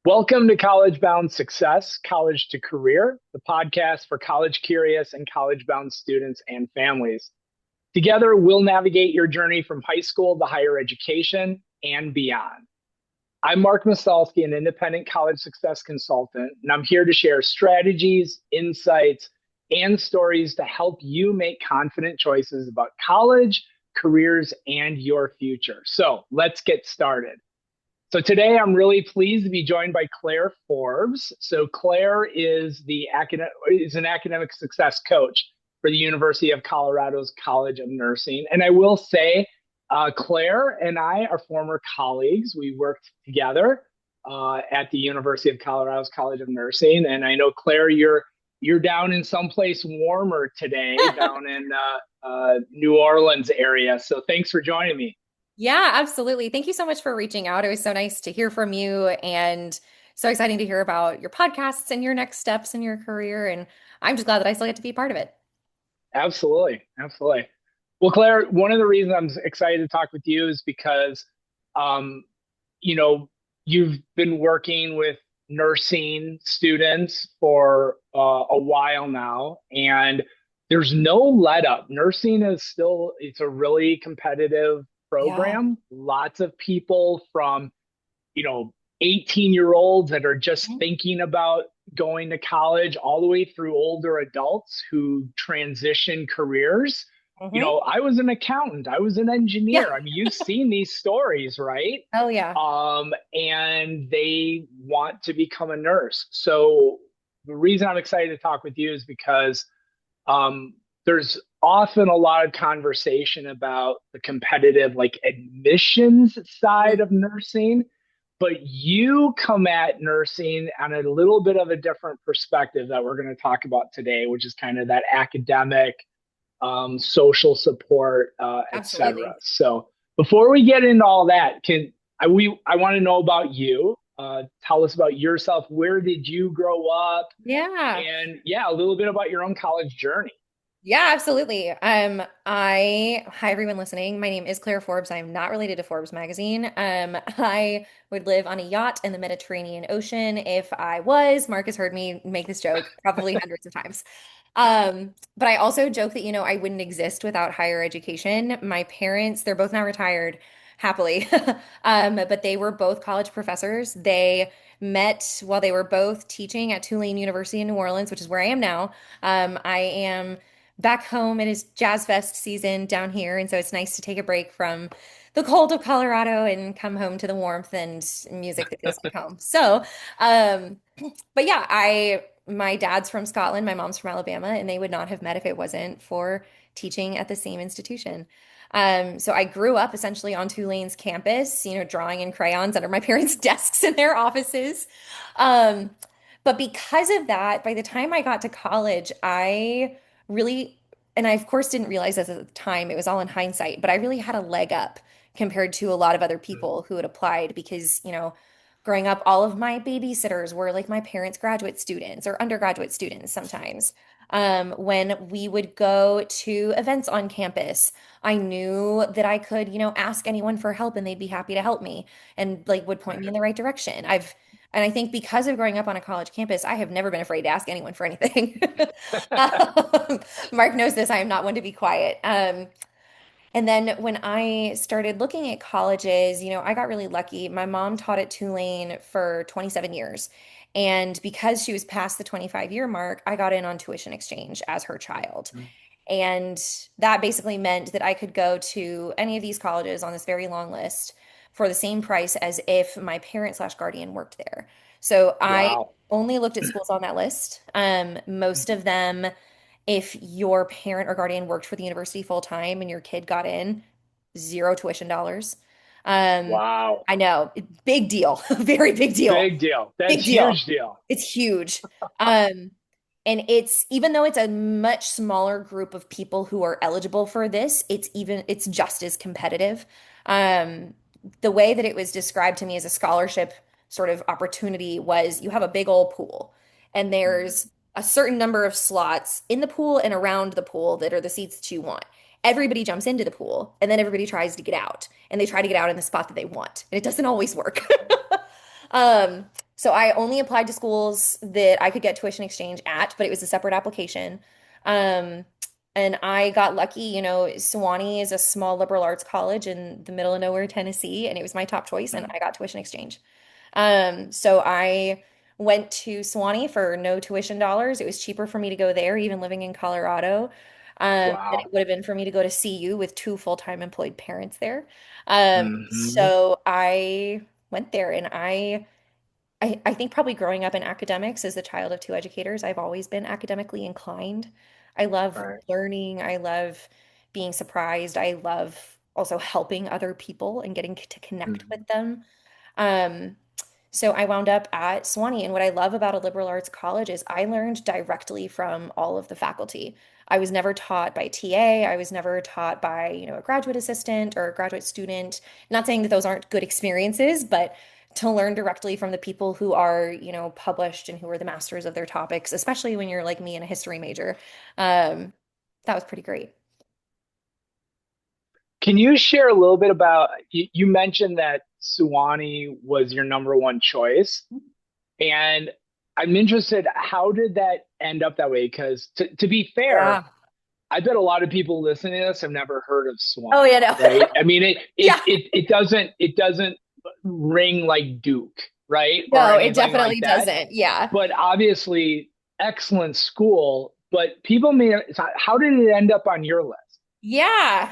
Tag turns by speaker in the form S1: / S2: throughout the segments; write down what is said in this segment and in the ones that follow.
S1: Welcome to College Bound Success, College to Career, the podcast for college curious and college bound students and families. Together, we'll navigate your journey from high school to higher education and beyond. I'm Mark Masalski, an independent college success consultant, and I'm here to share strategies, insights, and stories to help you make confident choices about college, careers, and your future. So let's get started. So today I'm really pleased to be joined by Claire Forbes. So Claire is an academic success coach for the University of Colorado's College of Nursing. And I will say, Claire and I are former colleagues. We worked together at the University of Colorado's College of Nursing. And I know Claire, you're down in someplace warmer today, down in New Orleans area. So thanks for joining me.
S2: Yeah, absolutely. Thank you so much for reaching out. It was so nice to hear from you and so exciting to hear about your podcasts and your next steps in your career. And I'm just glad that I still get to be part of it.
S1: Absolutely. Absolutely. Well, Claire, one of the reasons I'm excited to talk with you is because, um, you know, you've been working with nursing students for a while now, and there's no let up. Nursing is still, it's a really competitive
S2: Yeah.
S1: program. Lots of people from, 18-year-olds that are just
S2: Mhm.
S1: thinking about going to college all the way through older adults who transition careers.
S2: Mhm.
S1: I was an accountant, I was an
S2: Yeah.
S1: engineer. I mean, you've seen these stories, right?
S2: Oh, yeah.
S1: And they want to become a nurse. So the reason I'm excited to talk with you is because there's often a lot of conversation about the competitive, like admissions side
S2: Mm.
S1: of nursing, but you come at nursing on a little bit of a different perspective that we're going to talk about today, which is kind of that academic, social support, et cetera.
S2: Absolutely.
S1: So before we get into all that, I want to know about you. Tell us about yourself. Where did you grow up?
S2: Yeah.
S1: And yeah, a little bit about your own college journey.
S2: Yeah, absolutely. Hi everyone listening. My name is Claire Forbes. I am not related to Forbes magazine. I would live on a yacht in the Mediterranean Ocean if I was. Mark has heard me make this joke probably hundreds of times. But I also joke that, I wouldn't exist without higher education. My parents, they're both now retired, happily. But they were both college professors. They met while they were both teaching at Tulane University in New Orleans, which is where I am now. I am back home. It is Jazz Fest season down here, and so it's nice to take a break from the cold of Colorado and come home to the warmth and music that feels like home. Um, but yeah, my dad's from Scotland, my mom's from Alabama, and they would not have met if it wasn't for teaching at the same institution. So I grew up essentially on Tulane's campus, drawing in crayons under my parents' desks in their offices. Um, but because of that, by the time I got to college, I really, and I of course didn't realize this at the time, it was all in hindsight, but I really had a leg up compared to a lot of other people who had applied because, growing up, all of my babysitters were like my parents' graduate students or undergraduate students sometimes. When we would go to events on campus, I knew that I could, ask anyone for help and they'd be happy to help me and like would point me in the right direction. And I think because of growing up on a college campus, I have never been afraid to ask anyone for anything. Mark knows this. I am not one to be quiet. And then when I started looking at colleges, I got really lucky. My mom taught at Tulane for 27 years. And because she was past the 25-year mark, I got in on tuition exchange as her child. And that basically meant that I could go to any of these colleges on this very long list for the same price as if my parent slash guardian worked there. So I
S1: Wow.
S2: only looked at schools on that list. Most of them, if your parent or guardian worked for the university full time and your kid got in, zero tuition dollars. Um,
S1: Wow.
S2: I know, big deal, very big deal,
S1: Big deal. That's
S2: big deal.
S1: huge deal.
S2: It's huge. Um, and it's even though it's a much smaller group of people who are eligible for this, it's just as competitive. Um, the way that it was described to me as a scholarship sort of opportunity was you have a big old pool and there's a certain number of slots in the pool and around the pool that are the seats that you want. Everybody jumps into the pool and then everybody tries to get out and they try to get out in the spot that they want. And it doesn't always work. Um, So I only applied to schools that I could get tuition exchange at, but it was a separate application. Um, and I got lucky, Sewanee is a small liberal arts college in the middle of nowhere, Tennessee, and it was my top choice, and
S1: Mm.
S2: I got tuition exchange. So I went to Sewanee for no tuition dollars. It was cheaper for me to go there, even living in Colorado, than it
S1: Wow.
S2: would have been for me to go to CU with two full-time employed parents there.
S1: Hmm.
S2: So I went there, and I think probably growing up in academics as the child of two educators, I've always been academically inclined. I love
S1: Right.
S2: learning. I love being surprised. I love also helping other people and getting to connect
S1: Hmm.
S2: with them. Um, so I wound up at Sewanee, and what I love about a liberal arts college is I learned directly from all of the faculty. I was never taught by TA. I was never taught by, a graduate assistant or a graduate student. Not saying that those aren't good experiences, but to learn directly from the people who are, published and who are the masters of their topics, especially when you're like me and a history major, um, that was pretty great.
S1: Can you share a little bit about you mentioned that Suwannee was your number one choice, and I'm interested, how did that end up that way? Because to be fair,
S2: Yeah.
S1: I bet a lot of people listening to this have never heard of Swanee,
S2: Oh, yeah, no.
S1: right? I mean,
S2: Yeah.
S1: it doesn't ring like Duke, right? Or
S2: No, it
S1: anything like
S2: definitely
S1: that.
S2: doesn't. Yeah.
S1: But obviously, excellent school. But people may, how did it end up on your list?
S2: Yeah.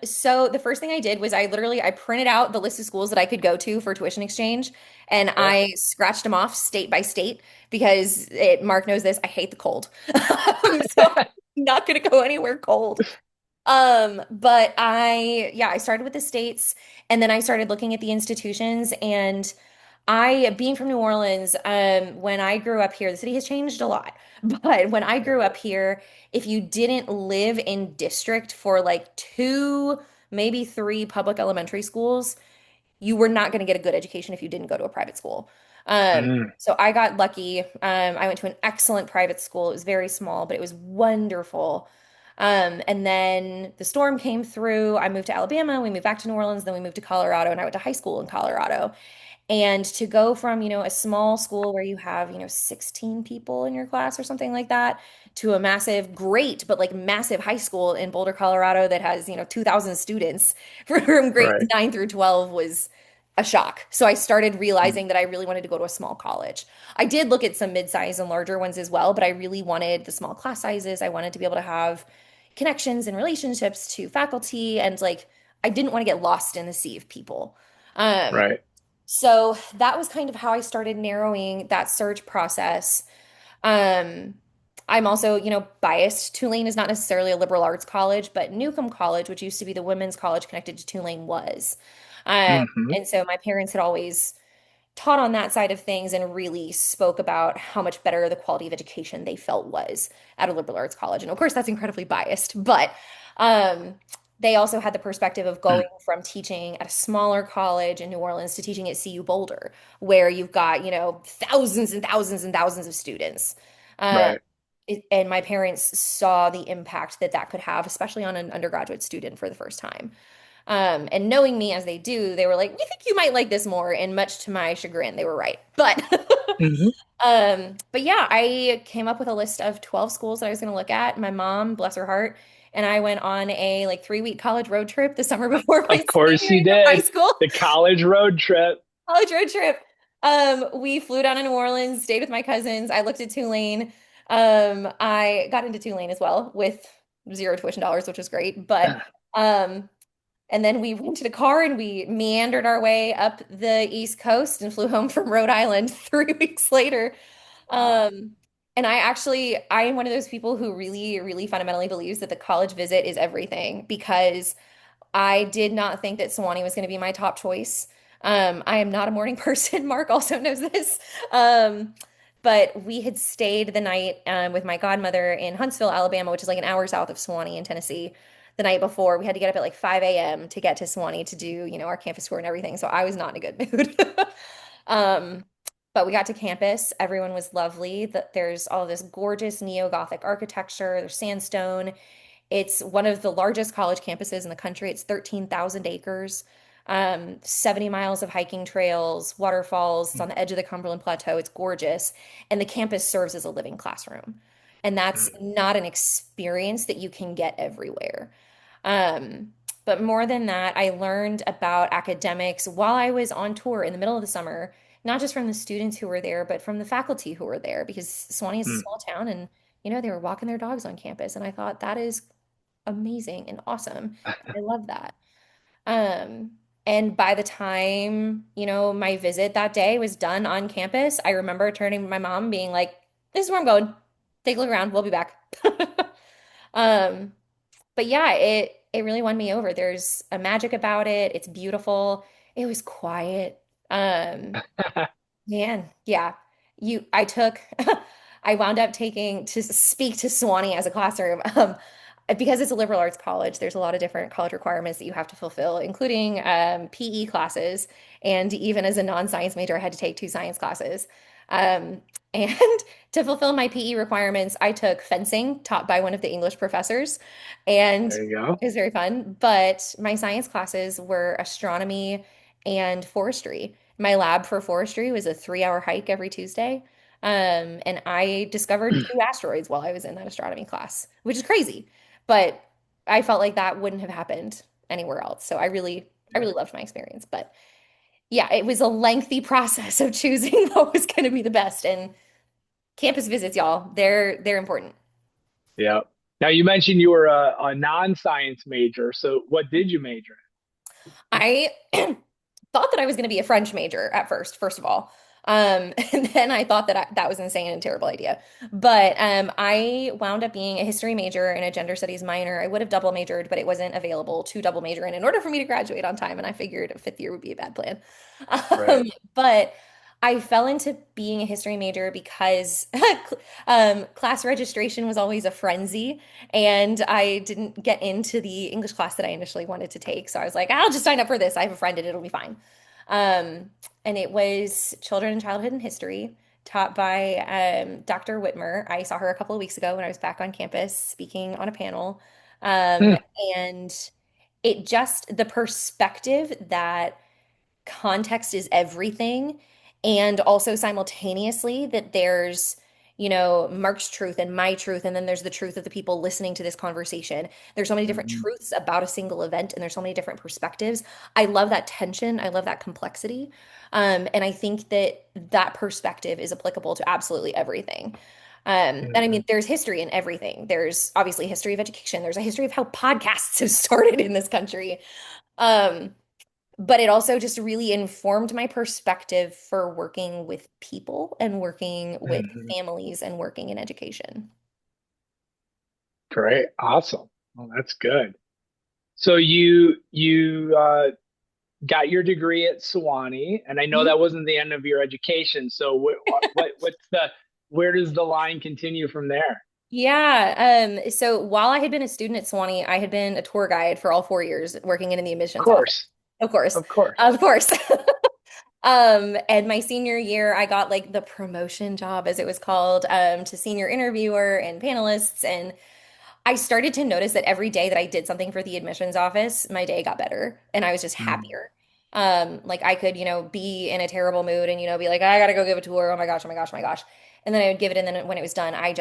S2: So the first thing I did was I printed out the list of schools that I could go to for tuition exchange and
S1: Okay.
S2: I scratched them off state by state because Mark knows this, I hate the cold. So I'm not gonna go anywhere cold. But I started with the states and then I started looking at the institutions and being from New Orleans, when I grew up here, the city has changed a lot. But when I grew up here, if you didn't live in district for like two, maybe three public elementary schools, you were not going to get a good education if you didn't go to a private school.
S1: Mm,
S2: So I got lucky. I went to an excellent private school. It was very small, but it was wonderful. And then the storm came through. I moved to Alabama. We moved back to New Orleans. Then we moved to Colorado, and I went to high school in Colorado. And to go from, a small school where you have, 16 people in your class or something like that to a massive, great, but like massive high school in Boulder, Colorado that has, 2,000 students from grades
S1: right.
S2: 9 through 12 was a shock. So I started
S1: Mm,
S2: realizing that I really wanted to go to a small college. I did look at some mid-size and larger ones as well, but I really wanted the small class sizes. I wanted to be able to have connections and relationships to faculty and like I didn't want to get lost in the sea of people. Um,
S1: right.
S2: so that was kind of how I started narrowing that search process. Um, I'm also, biased. Tulane is not necessarily a liberal arts college, but Newcomb College, which used to be the women's college connected to Tulane, was. Um,
S1: Hmm.
S2: and so my parents had always taught on that side of things and really spoke about how much better the quality of education they felt was at a liberal arts college. And of course, that's incredibly biased, but um, they also had the perspective of going from teaching at a smaller college in New Orleans to teaching at CU Boulder, where you've got, thousands and thousands and thousands of students. Uh,
S1: Right.
S2: and my parents saw the impact that that could have, especially on an undergraduate student for the first time. And knowing me as they do, they were like, "We think you might like this more." And much to my chagrin, they were right. But
S1: Hmm.
S2: but yeah, I came up with a list of 12 schools that I was going to look at. My mom, bless her heart, and I went on a like 3-week college road trip the summer before my
S1: Of course
S2: senior
S1: you
S2: year of high
S1: did.
S2: school.
S1: The college road trip.
S2: College road trip. We flew down to New Orleans, stayed with my cousins. I looked at Tulane. I got into Tulane as well with zero tuition dollars, which was great. But um, and then we rented a car and we meandered our way up the East Coast and flew home from Rhode Island 3 weeks later.
S1: Wow.
S2: Um, and I am one of those people who really, really fundamentally believes that the college visit is everything because I did not think that Sewanee was going to be my top choice. I am not a morning person. Mark also knows this. Um, but we had stayed the night with my godmother in Huntsville, Alabama, which is like an hour south of Sewanee in Tennessee. The night before, we had to get up at like 5 a.m. to get to Sewanee to do, our campus tour and everything. So I was not in a good mood. Um, but we got to campus. Everyone was lovely. There's all this gorgeous neo-Gothic architecture. There's sandstone. It's one of the largest college campuses in the country. It's 13,000 acres. 70 miles of hiking trails, waterfalls. It's on the edge of the Cumberland Plateau. It's gorgeous. And the campus serves as a living classroom. And that's
S1: Mm,
S2: not an experience that you can get everywhere. Um, but more than that, I learned about academics while I was on tour in the middle of the summer, not just from the students who were there, but from the faculty who were there, because Swanee is a
S1: mm.
S2: small town and, they were walking their dogs on campus. And I thought that is amazing and awesome. I love that. Um, and by the time, my visit that day was done on campus, I remember turning to my mom being like, this is where I'm going. Take a look around. We'll be back. Um, but yeah, it really won me over. There's a magic about it. It's beautiful. It was quiet. Man, yeah. I took, I wound up taking to speak to Swanee as a classroom. Because it's a liberal arts college, there's a lot of different college requirements that you have to fulfill, including PE classes. And even as a non-science major, I had to take two science classes. Um, and to fulfill my PE requirements, I took fencing taught by one of the English professors, and
S1: There you go.
S2: it was very fun. But my science classes were astronomy and forestry. My lab for forestry was a 3-hour hike every Tuesday. And I discovered two asteroids while I was in that astronomy class, which is crazy. But I felt like that wouldn't have happened anywhere else. So I really loved my experience. But yeah, it was a lengthy process of choosing what was going to be the best. And campus visits, y'all, they're important.
S1: Yeah. Now you mentioned you were a non-science major. So what did you major
S2: I thought that I was going to be a French major at first of all. And then I thought that that was insane and a terrible idea. But I wound up being a history major and a gender studies minor. I would have double majored, but it wasn't available to double major in order for me to graduate on time. And I figured a fifth year would be a bad plan.
S1: in? Right.
S2: But I fell into being a history major because class registration was always a frenzy. And I didn't get into the English class that I initially wanted to take. So I was like, I'll just sign up for this. I have a friend and it'll be fine. Um, and it was Children and Childhood and History taught by Dr. Whitmer. I saw her a couple of weeks ago when I was back on campus speaking on a panel. Um,
S1: Hmm.
S2: and the perspective that context is everything, and also simultaneously that there's Mark's truth and my truth, and then there's the truth of the people listening to this conversation. There's so many different
S1: Mhm.
S2: truths about a single event, and there's so many different perspectives. I love that tension. I love that complexity. And I think that that perspective is applicable to absolutely everything. And I mean,
S1: Mhm.
S2: there's history in everything. There's obviously history of education. There's a history of how podcasts have started in this country. Um, but it also just really informed my perspective for working with people and working with
S1: Mhm.
S2: families and working in education.
S1: Great. Awesome. Well, that's good. So you got your degree at Sewanee, and I know
S2: Mhm.
S1: that wasn't the end of your education. So what's the where does the line continue from there?
S2: Yeah. So while I had been a student at Swanee, I had been a tour guide for all 4 years working in the
S1: Of
S2: admissions office.
S1: course.
S2: Of course.
S1: Of course.
S2: Of course. And my senior year, I got like the promotion job, as it was called, to senior interviewer and panelists. And I started to notice that every day that I did something for the admissions office, my day got better and I was just
S1: Mhm.
S2: happier. Like I could, be in a terrible mood and, be like, I gotta go give a tour. Oh my gosh, oh my gosh, oh my gosh. And then I would give it. And then when it was done, I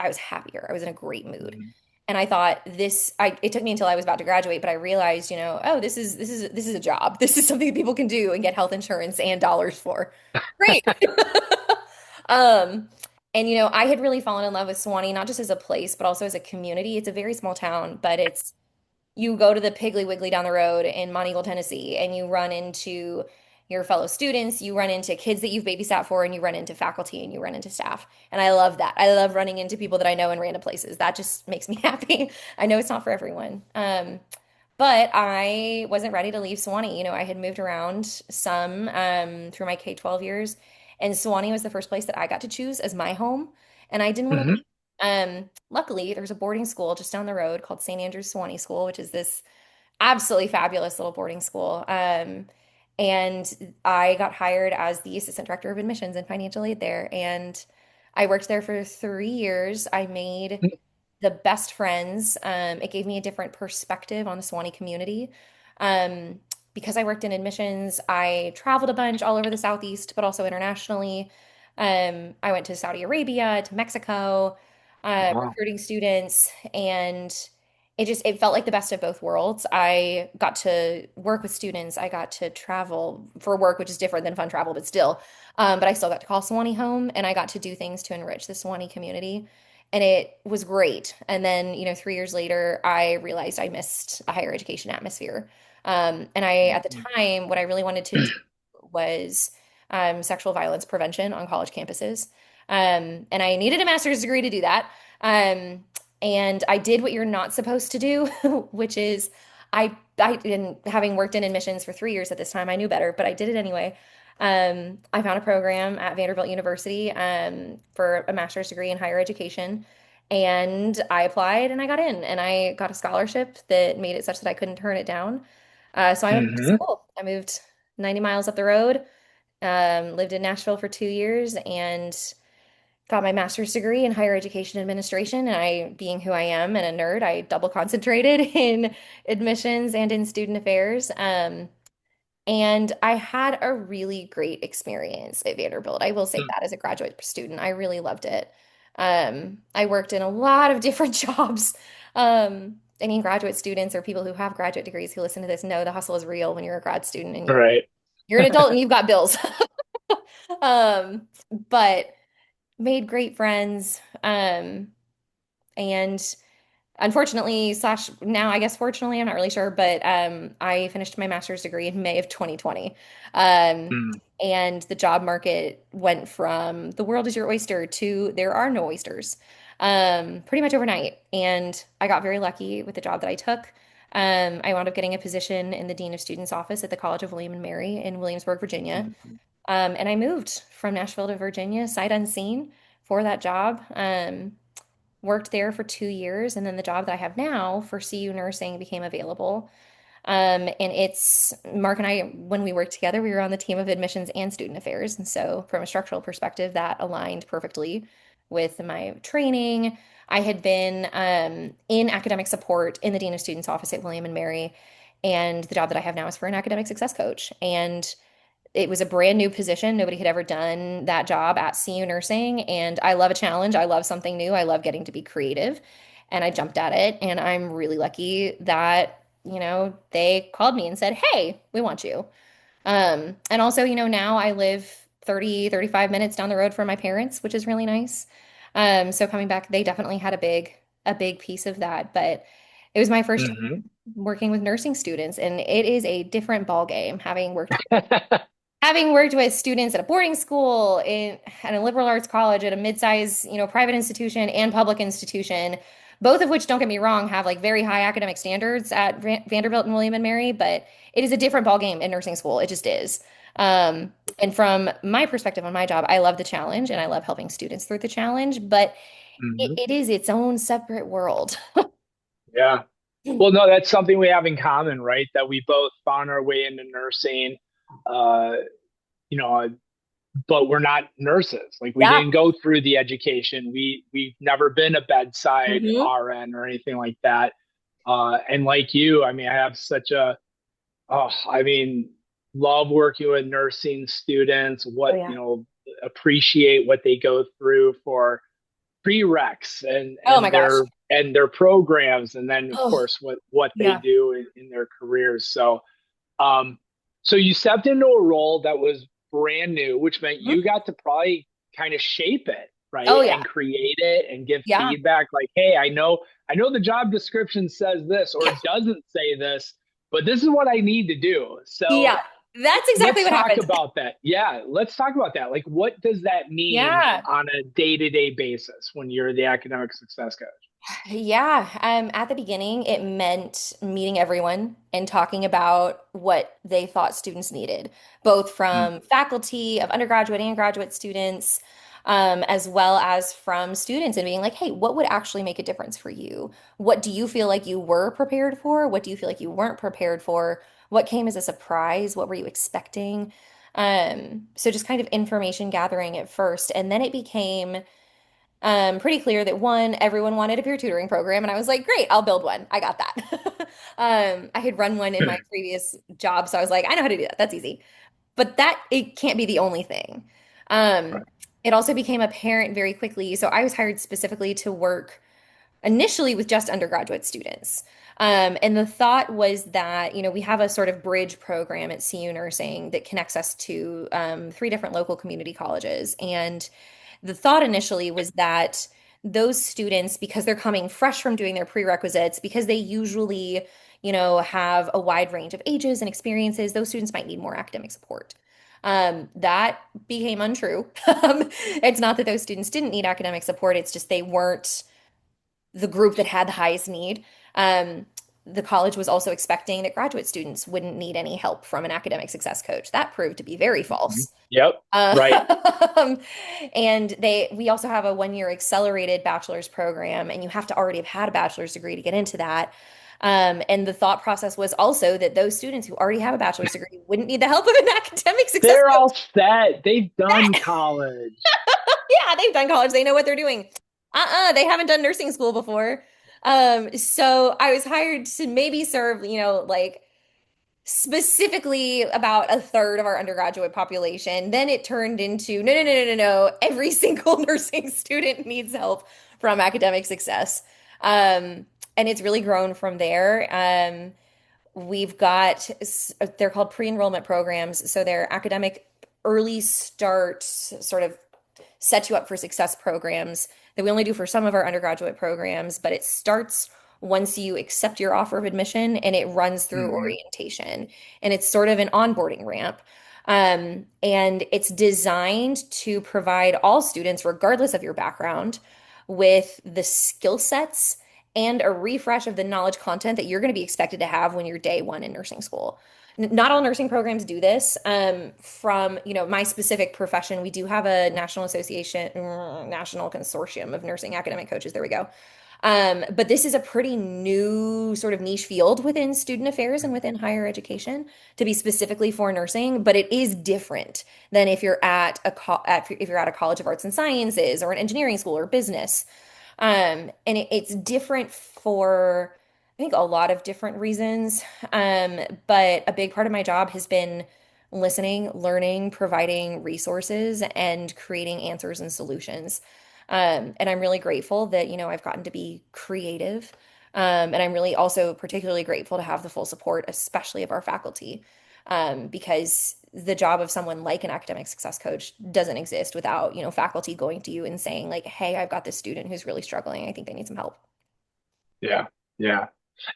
S2: was happier. I was in a great mood.
S1: Mhm.
S2: And I thought it took me until I was about to graduate, but I realized, oh, this is a job. This is something that people can do and get health insurance and dollars for. Great. Um, and I had really fallen in love with Swanee, not just as a place, but also as a community. It's a very small town, but you go to the Piggly Wiggly down the road in Monteagle, Tennessee, and you run into your fellow students, you run into kids that you've babysat for, and you run into faculty and you run into staff. And I love that. I love running into people that I know in random places. That just makes me happy. I know it's not for everyone. But I wasn't ready to leave Sewanee. I had moved around some through my K-12 years, and Sewanee was the first place that I got to choose as my home, and I didn't want to
S1: Mhm.
S2: leave. Luckily, there's a boarding school just down the road called St. Andrew's Sewanee School, which is this absolutely fabulous little boarding school. And I got hired as the assistant director of admissions and financial aid there, and I worked there for 3 years. I made the best friends. It gave me a different perspective on the Swanee community. Um, because I worked in admissions, I traveled a bunch all over the Southeast, but also internationally. I went to Saudi Arabia, to Mexico,
S1: Wow.
S2: recruiting students, and it felt like the best of both worlds. I got to work with students. I got to travel for work, which is different than fun travel, but still. But I still got to call Sewanee home, and I got to do things to enrich the Sewanee community, and it was great. And then, 3 years later, I realized I missed a higher education atmosphere. And at the
S1: Mhm.
S2: time, what I really wanted to do was sexual violence prevention on college campuses. And I needed a master's degree to do that. Um, and I did what you're not supposed to do, which is and having worked in admissions for 3 years at this time, I knew better, but I did it anyway. I found a program at Vanderbilt University for a master's degree in higher education. And I applied and I got in, and I got a scholarship that made it such that I couldn't turn it down. So I went back to
S1: Mhm.
S2: school. I moved 90 miles up the road, lived in Nashville for 2 years, and got my master's degree in higher education administration. And being who I am and a nerd, I double concentrated in admissions and in student affairs. And I had a really great experience at Vanderbilt. I will say that as a graduate student, I really loved it. I worked in a lot of different jobs. Any graduate students or people who have graduate degrees who listen to this know the hustle is real when you're a grad student and
S1: Right.
S2: you're an adult and you've got bills. Um, but made great friends. And unfortunately, slash now, I guess fortunately, I'm not really sure, but I finished my master's degree in May of 2020. Um,
S1: Mm.
S2: and the job market went from the world is your oyster to there are no oysters, pretty much overnight. And I got very lucky with the job that I took. I wound up getting a position in the Dean of Students office at the College of William and Mary in Williamsburg, Virginia.
S1: Mhm.
S2: And I moved from Nashville to Virginia, sight unseen, for that job. Worked there for 2 years, and then the job that I have now for CU nursing became available. And it's Mark and I, when we worked together, we were on the team of admissions and student affairs. And so, from a structural perspective, that aligned perfectly with my training. I had been in academic support in the Dean of Students office at William and Mary, and the job that I have now is for an academic success coach. And it was a brand new position. Nobody had ever done that job at CU Nursing. And I love a challenge. I love something new. I love getting to be creative. And I jumped at it. And I'm really lucky that, they called me and said, hey, we want you. And also, now I live 30, 35 minutes down the road from my parents, which is really nice. So coming back, they definitely had a big piece of that. But it was my first time
S1: Mhm.
S2: working with nursing students, and it is a different ball game having worked with students at a boarding school, at a liberal arts college, at a mid-sized, private institution and public institution, both of which, don't get me wrong, have like very high academic standards at Vanderbilt and William and Mary, but it is a different ballgame in nursing school. It just is. And from my perspective on my job, I love the challenge and I love helping students through the challenge, but it,
S1: Mhm.
S2: it is its own separate world.
S1: Yeah. Well, no, that's something we have in common, right? That we both found our way into nursing, uh, you know, but we're not nurses. Like we
S2: Yeah.
S1: didn't go through the education. We've never been a bedside
S2: Hmm.
S1: RN or anything like that. And like you, I mean, I have such a I mean, love working with nursing students.
S2: Oh
S1: What
S2: yeah.
S1: appreciate what they go through for prereqs and
S2: Oh my gosh.
S1: their programs, and then of
S2: Oh
S1: course what they
S2: yeah.
S1: do in their careers. Um, so you stepped into a role that was brand new, which meant
S2: Mhm.
S1: you got to probably kind of shape it,
S2: Oh
S1: right?
S2: yeah.
S1: And create it and give
S2: Yeah.
S1: feedback like, hey, I know the job description says this or it doesn't say this, but this is what I need to do. So
S2: Yeah, that's exactly
S1: let's
S2: what
S1: talk
S2: happened.
S1: about that. Yeah, let's talk about that. Like, what does that mean
S2: Yeah.
S1: on a day-to-day basis when you're the academic success coach?
S2: Yeah. At the beginning, it meant meeting everyone and talking about what they thought students needed, both
S1: Mm,
S2: from faculty of undergraduate and graduate students, as well as from students, and being like, hey, what would actually make a difference for you? What do you feel like you were prepared for? What do you feel like you weren't prepared for? What came as a surprise? What were you expecting? So just kind of information gathering at first. And then it became Pretty clear that one, everyone wanted a peer tutoring program, and I was like, great, I'll build one. I got that. I had run one in my previous job, so I was like, I know how to do that. That's easy. But that it can't be the only thing. Um,
S1: Right.
S2: it also became apparent very quickly. So I was hired specifically to work initially with just undergraduate students. And the thought was that, we have a sort of bridge program at CU Nursing that connects us to three different local community colleges. And the thought initially was that those students, because they're coming fresh from doing their prerequisites, because they usually, have a wide range of ages and experiences, those students might need more academic support. That became untrue. It's not that those students didn't need academic support, it's just they weren't the group that had the highest need. Um, the college was also expecting that graduate students wouldn't need any help from an academic success coach. That proved to be very
S1: Mhm.
S2: false.
S1: Yep. Right.
S2: Um, and we also have a 1 year accelerated bachelor's program, and you have to already have had a bachelor's degree to get into that. And the thought process was also that those students who already have a bachelor's degree wouldn't need the help of an academic success
S1: They're
S2: coach.
S1: all set. They've done college.
S2: Yeah, they've done college. They know what they're doing. They haven't done nursing school before. So I was hired to maybe serve, like specifically about a third of our undergraduate population. Then it turned into no, no, no, no, no, no. Every single nursing student needs help from academic success. And it's really grown from there. We've got, they're called pre-enrollment programs. So they're academic early start, sort of set you up for success programs that we only do for some of our undergraduate programs, but it starts once you accept your offer of admission and it runs through
S1: Mhm.
S2: orientation. And it's sort of an onboarding ramp. And it's designed to provide all students, regardless of your background, with the skill sets and a refresh of the knowledge content that you're going to be expected to have when you're day one in nursing school. Not all nursing programs do this. From, my specific profession, we do have a national association, national consortium of nursing academic coaches. There we go. But this is a pretty new sort of niche field within student affairs and within higher education to be specifically for nursing, but it is different than if you're at if you're at a college of arts and sciences or an engineering school or business. And it's different for, I think, a lot of different reasons. But a big part of my job has been listening, learning, providing resources, and creating answers and solutions. And I'm really grateful that, I've gotten to be creative. And I'm really also particularly grateful to have the full support, especially of our faculty, because the job of someone like an academic success coach doesn't exist without, faculty going to you and saying like, "Hey, I've got this student who's really struggling. I think they need some help."
S1: Yeah. Yeah.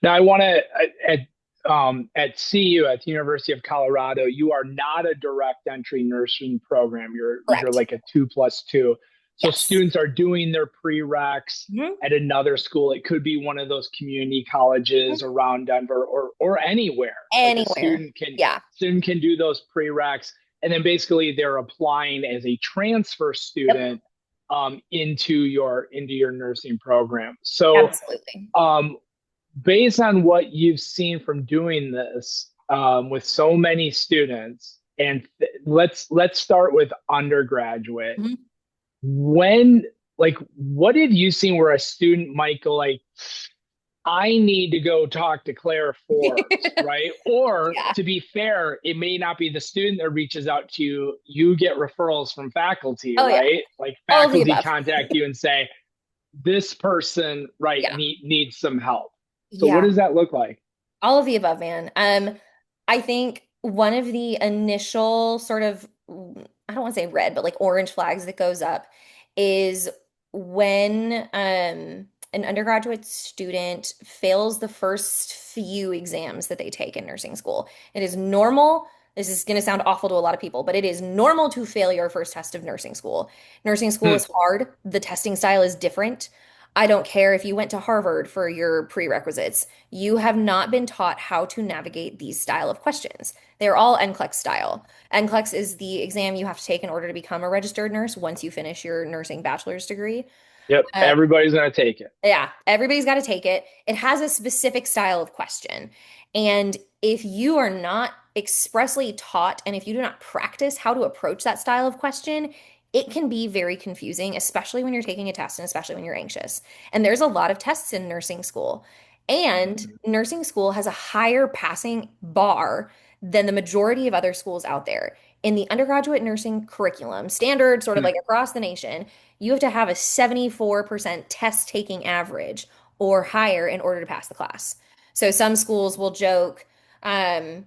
S1: Now I want to at CU at the University of Colorado, you are not a direct entry nursing program. You're
S2: Correct.
S1: like a 2+2. So
S2: Yes.
S1: students are doing their prereqs
S2: Mhm.
S1: at another school. It could be one of those community colleges around Denver or anywhere. Like a
S2: Anywhere. Yeah.
S1: student can do those prereqs, and then basically they're applying as a transfer
S2: Yep.
S1: student into your nursing program. So
S2: Absolutely.
S1: um, based on what you've seen from doing this with so many students, and let's start with undergraduate.
S2: Mhm.
S1: When like what have you seen where a student might go like, I need to go talk to Claire Forbes, right? Or
S2: Yeah.
S1: to be fair, it may not be the student that reaches out to you. You get referrals from faculty,
S2: Oh yeah.
S1: right? Like
S2: All of the
S1: faculty
S2: above.
S1: contact you and say, this person, right,
S2: Yeah.
S1: needs some help. So what
S2: Yeah.
S1: does that look like?
S2: All of the above, man. I think one of the initial sort of, I don't want to say red, but like orange flags that goes up is when an undergraduate student fails the first few exams that they take in nursing school. It is normal. This is going to sound awful to a lot of people, but it is normal to fail your first test of nursing school. Nursing school
S1: Hmm.
S2: is hard. The testing style is different. I don't care if you went to Harvard for your prerequisites. You have not been taught how to navigate these style of questions. They're all NCLEX style. NCLEX is the exam you have to take in order to become a registered nurse once you finish your nursing bachelor's degree.
S1: Yep,
S2: Uh,
S1: everybody's gonna take it.
S2: yeah, everybody's got to take it. It has a specific style of question. And if you are not expressly taught and if you do not practice how to approach that style of question, it can be very confusing, especially when you're taking a test and especially when you're anxious. And there's a lot of tests in nursing school. And
S1: Mhm.
S2: nursing school has a higher passing bar than the majority of other schools out there. In the undergraduate nursing curriculum, standard sort of like across the nation, you have to have a 74% test taking average or higher in order to pass the class. So some schools will joke, um,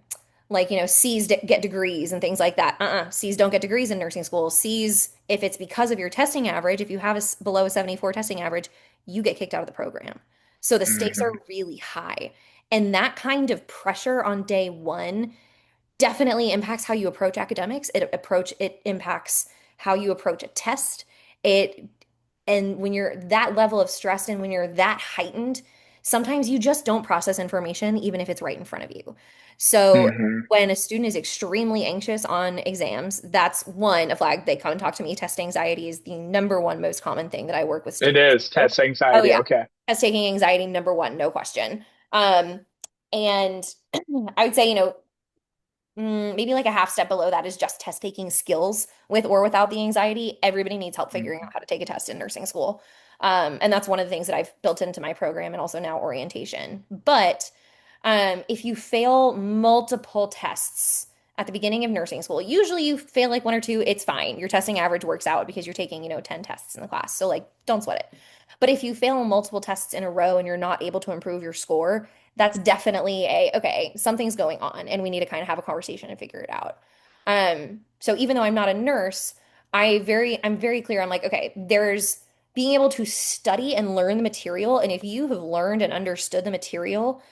S2: like, C's get degrees and things like that. C's don't get degrees in nursing school. C's, if it's because of your testing average, if you have below a 74 testing average, you get kicked out of the program. So the stakes are
S1: Mhm.
S2: really high. And that kind of pressure on day one definitely impacts how you approach academics. It impacts how you approach a test. It and when you're that level of stress and when you're that heightened, sometimes you just don't process information even if it's right in front of you. So
S1: Mhm.
S2: when a student is extremely anxious on exams, that's one, a flag. They come and talk to me. Test anxiety is the number one most common thing that I work with
S1: It
S2: students
S1: is
S2: through.
S1: test
S2: Oh
S1: anxiety.
S2: yeah.
S1: Okay.
S2: Test taking anxiety, number one, no question. And I would say, maybe like a half step below that is just test taking skills with or without the anxiety. Everybody needs help figuring out
S1: Mhm.
S2: how to take a test in nursing school. And that's one of the things that I've built into my program and also now orientation. But if you fail multiple tests at the beginning of nursing school, usually you fail like one or two, it's fine. Your testing average works out because you're taking, 10 tests in the class. So like, don't sweat it. But if you fail multiple tests in a row and you're not able to improve your score, that's definitely okay, something's going on and we need to kind of have a conversation and figure it out. So even though I'm not a nurse, I'm very clear. I'm like, okay, there's being able to study and learn the material. And if you have learned and understood the material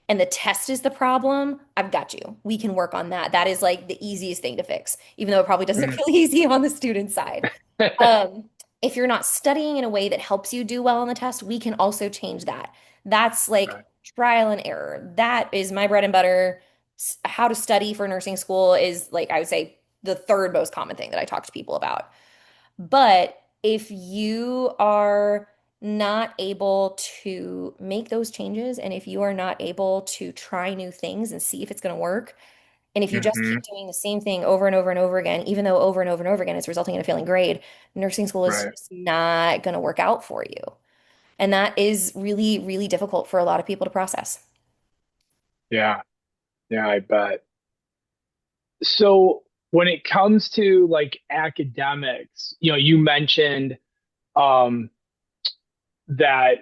S2: and the test is the problem, I've got you. We can work on that. That is like the easiest thing to fix, even though it probably doesn't
S1: Mhm.
S2: feel easy on the student side. Um, if you're not studying in a way that helps you do well on the test, we can also change that. That's like
S1: Right.
S2: trial and error. That is my bread and butter. How to study for nursing school is like, I would say, the third most common thing that I talk to people about. But if you are not able to make those changes and if you are not able to try new things and see if it's going to work, and if you just keep
S1: Mhm.
S2: doing the same thing over and over and over again, even though over and over and over again it's resulting in a failing grade, nursing school is
S1: Right.
S2: just not going to work out for you. And that is really, really difficult for a lot of people to process.
S1: Yeah. Yeah, I bet. So when it comes to like academics, you mentioned um that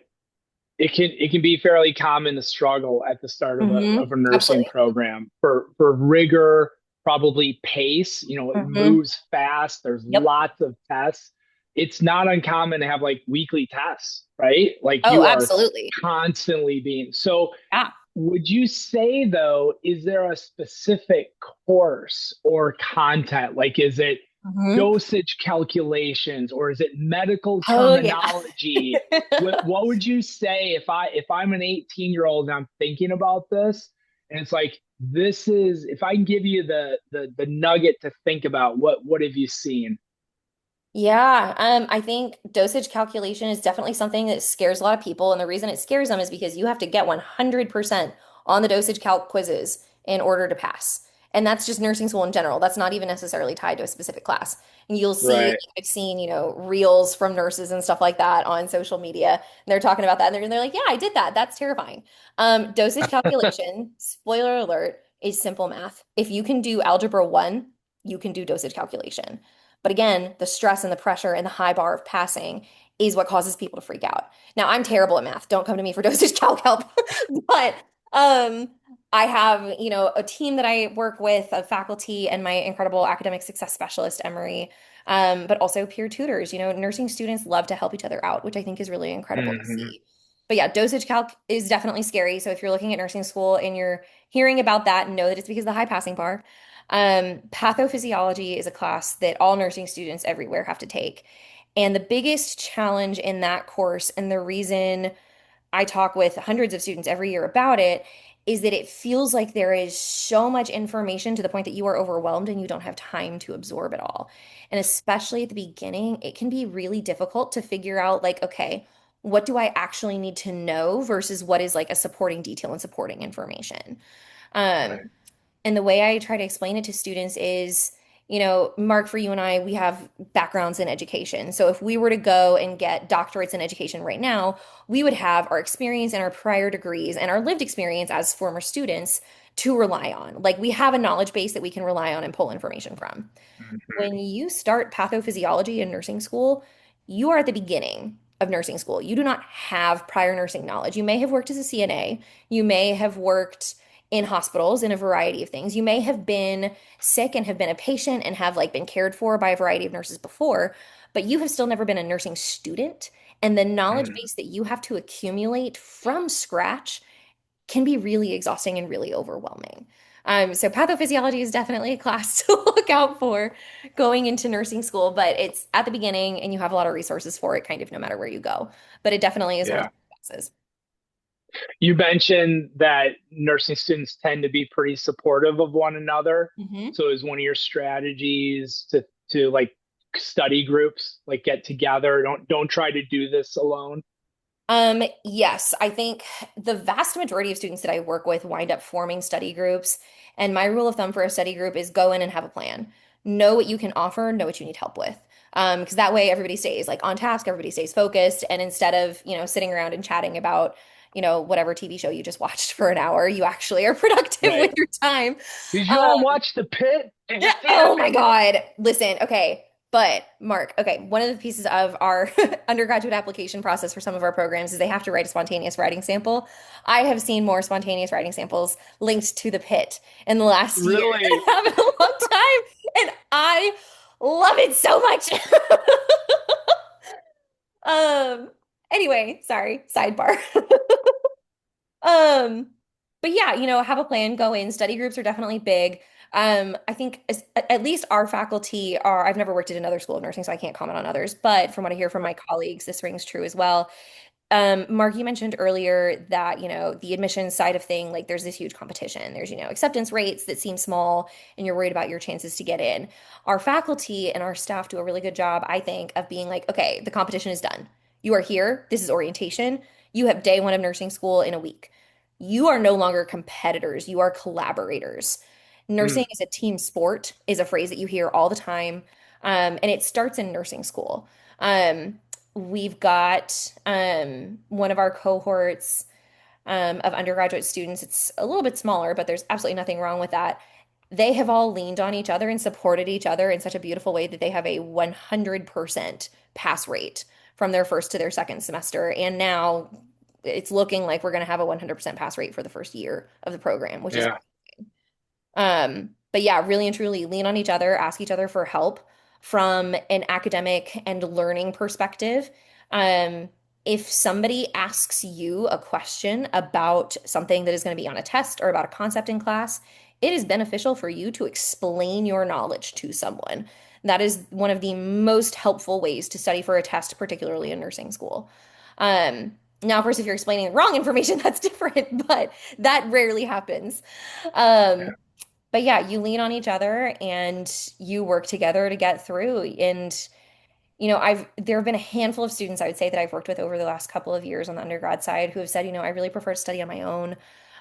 S1: it can be fairly common to struggle at the start of a nursing
S2: Absolutely.
S1: program for rigor, probably pace. It
S2: Hmm.
S1: moves fast. There's
S2: Yep.
S1: lots of tests. It's not uncommon to have like weekly tests, right? Like
S2: Oh,
S1: you are
S2: absolutely.
S1: constantly being so.
S2: Yeah.
S1: Would you say, though, is there a specific course or content? Like, is it
S2: Hmm.
S1: dosage calculations or is it medical
S2: Oh, yeah.
S1: terminology? What would you say if I'm an 18-year-old and I'm thinking about this and it's like this is if I can give you the nugget to think about, what have you seen?
S2: Yeah, I think dosage calculation is definitely something that scares a lot of people. And the reason it scares them is because you have to get 100% on the dosage calc quizzes in order to pass. And that's just nursing school in general. That's not even necessarily tied to a specific class. And you'll see,
S1: Right.
S2: I've seen, reels from nurses and stuff like that on social media. And they're talking about that. And they're like, yeah, I did that. That's terrifying. Dosage calculation, spoiler alert, is simple math. If you can do algebra one, you can do dosage calculation. But again, the stress and the pressure and the high bar of passing is what causes people to freak out. Now, I'm terrible at math. Don't come to me for dosage calc help. But um, I have, a team that I work with, a faculty, and my incredible academic success specialist, Emery, but also peer tutors. Nursing students love to help each other out, which I think is really incredible to
S1: Hmm.
S2: see. But yeah, dosage calc is definitely scary. So if you're looking at nursing school and you're hearing about that, know that it's because of the high passing bar. Pathophysiology is a class that all nursing students everywhere have to take. And the biggest challenge in that course, and the reason I talk with hundreds of students every year about it, is that it feels like there is so much information to the point that you are overwhelmed and you don't have time to absorb it all. And especially at the beginning, it can be really difficult to figure out, like, okay, what do I actually need to know versus what is like a supporting detail and supporting information. Um,
S1: Right.
S2: and the way I try to explain it to students is, Mark, for you and I, we have backgrounds in education. So if we were to go and get doctorates in education right now, we would have our experience and our prior degrees and our lived experience as former students to rely on. Like we have a knowledge base that we can rely on and pull information from.
S1: Mhm.
S2: When you start pathophysiology in nursing school, you are at the beginning of nursing school. You do not have prior nursing knowledge. You may have worked as a CNA, you may have worked in hospitals in a variety of things. You may have been sick and have been a patient and have like been cared for by a variety of nurses before, but you have still never been a nursing student. And the knowledge
S1: Mhm.
S2: base that you have to accumulate from scratch can be really exhausting and really overwhelming. So pathophysiology is definitely a class to look out for going into nursing school, but it's at the beginning and you have a lot of resources for it kind of no matter where you go. But it definitely is one of
S1: Yeah.
S2: the classes.
S1: You mentioned that nursing students tend to be pretty supportive of one another.
S2: Mhm.
S1: So is one of your strategies to like study groups, like get together, don't try to do this alone.
S2: Yes, I think the vast majority of students that I work with wind up forming study groups. And my rule of thumb for a study group is go in and have a plan. Know what you can offer, know what you need help with. Because that way everybody stays like on task, everybody stays focused. And instead of, sitting around and chatting about, whatever TV show you just watched for an hour, you actually are productive with
S1: Right.
S2: your time.
S1: Did you
S2: Um,
S1: all watch The Pit? Did you see The
S2: Oh my
S1: Pit?
S2: God. Listen, okay. But Mark, okay, one of the pieces of our undergraduate application process for some of our programs is they have to write a spontaneous writing sample. I have seen more spontaneous writing samples linked to the pit in the last year than
S1: Really?
S2: I have in a long time. And I love it so much. Um, anyway, sorry, sidebar. Um, but yeah, have a plan, go in. Study groups are definitely big. I think at least our faculty are, I've never worked at another school of nursing, so I can't comment on others, but from what I hear from my colleagues, this rings true as well. Mark, you mentioned earlier that, the admissions side of thing, like there's this huge competition. There's, acceptance rates that seem small and you're worried about your chances to get in. Our faculty and our staff do a really good job, I think, of being like, okay, the competition is done. You are here. This is orientation. You have day one of nursing school in a week. You are no longer competitors. You are collaborators. Nursing
S1: Mm,
S2: is a team sport, is a phrase that you hear all the time. And it starts in nursing school. We've got one of our cohorts of undergraduate students. It's a little bit smaller, but there's absolutely nothing wrong with that. They have all leaned on each other and supported each other in such a beautiful way that they have a 100% pass rate from their first to their second semester. And now it's looking like we're going to have a 100% pass rate for the first year of the program, which is
S1: yeah.
S2: but yeah, really and truly lean on each other, ask each other for help from an academic and learning perspective. Um, if somebody asks you a question about something that is going to be on a test or about a concept in class, it is beneficial for you to explain your knowledge to someone. That is one of the most helpful ways to study for a test, particularly in nursing school. Now, of course, if you're explaining the wrong information, that's different, but that rarely happens. Um, but yeah, you lean on each other and you work together to get through. And, there have been a handful of students I would say that I've worked with over the last couple of years on the undergrad side who have said, I really prefer to study on my own.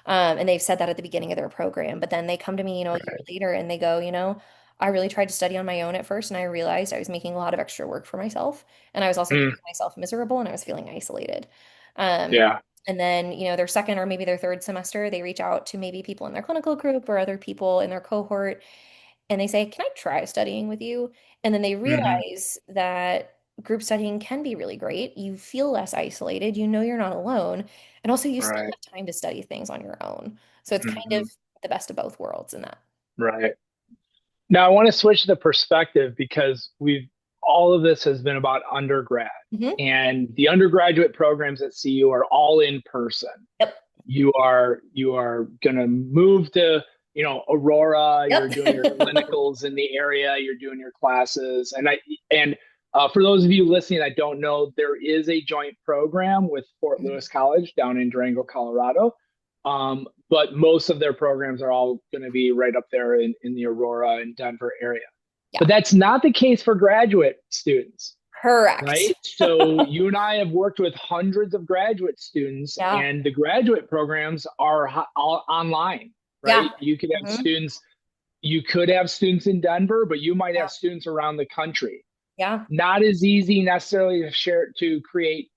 S2: And they've said that at the beginning of their program. But then they come to me, a year later and they go, I really tried to study on my own at first and I realized I was making a lot of extra work for myself. And I was also
S1: Mm,
S2: making myself miserable and I was feeling isolated. Um,
S1: yeah.
S2: and then, their second or maybe their third semester, they reach out to maybe people in their clinical group or other people in their cohort, and they say, "Can I try studying with you?" And then they
S1: Hmm.
S2: realize that group studying can be really great. You feel less isolated, you're not alone, and also you still
S1: Right.
S2: have time to study things on your own. So it's kind
S1: Hmm.
S2: of the best of both worlds in that.
S1: Right. Now I want to switch the perspective because we've all of this has been about undergrad,
S2: Hmm.
S1: and the undergraduate programs at CU are all in person.
S2: Yep.
S1: You are going to move to Aurora. You're
S2: Yep.
S1: doing your clinicals in the area. You're doing your classes, and for those of you listening that don't know, there is a joint program with Fort Lewis College down in Durango, Colorado. But most of their programs are all going to be right up there in the Aurora and Denver area. But
S2: Yeah.
S1: that's not the case for graduate students,
S2: Correct.
S1: right? So you and I have worked with hundreds of graduate students,
S2: Yeah.
S1: and the graduate programs are all online,
S2: Yeah.
S1: right? You could have
S2: Hmm.
S1: students. you could have students in Denver, but you might
S2: Yeah.
S1: have students around the country.
S2: Yeah.
S1: Not as easy necessarily to share to create,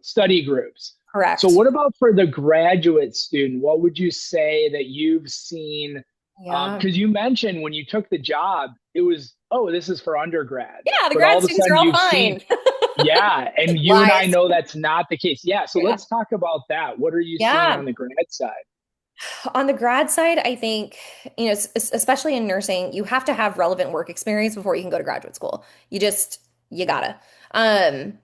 S1: study groups. So
S2: Correct.
S1: what about for the graduate student? What would you say that you've seen?
S2: Yeah.
S1: Because you mentioned when you took the job, it was, oh, this is for undergrad.
S2: Yeah, the
S1: But all
S2: grad
S1: of a
S2: students are
S1: sudden
S2: all
S1: you've seen,
S2: fine.
S1: yeah, and you and I
S2: Lies.
S1: know that's not the case. Yeah, so
S2: Yeah.
S1: let's talk about that. What are you seeing
S2: Yeah.
S1: on the grad side?
S2: On the grad side, I think, especially in nursing, you have to have relevant work experience before you can go to graduate school. You gotta. Um,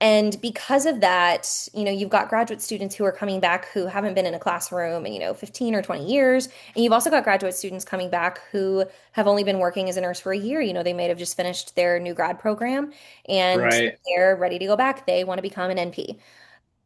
S2: and because of that, you've got graduate students who are coming back who haven't been in a classroom in, 15 or 20 years. And you've also got graduate students coming back who have only been working as a nurse for a year. They may have just finished their new grad program and
S1: Right.
S2: they're ready to go back. They want to become an NP.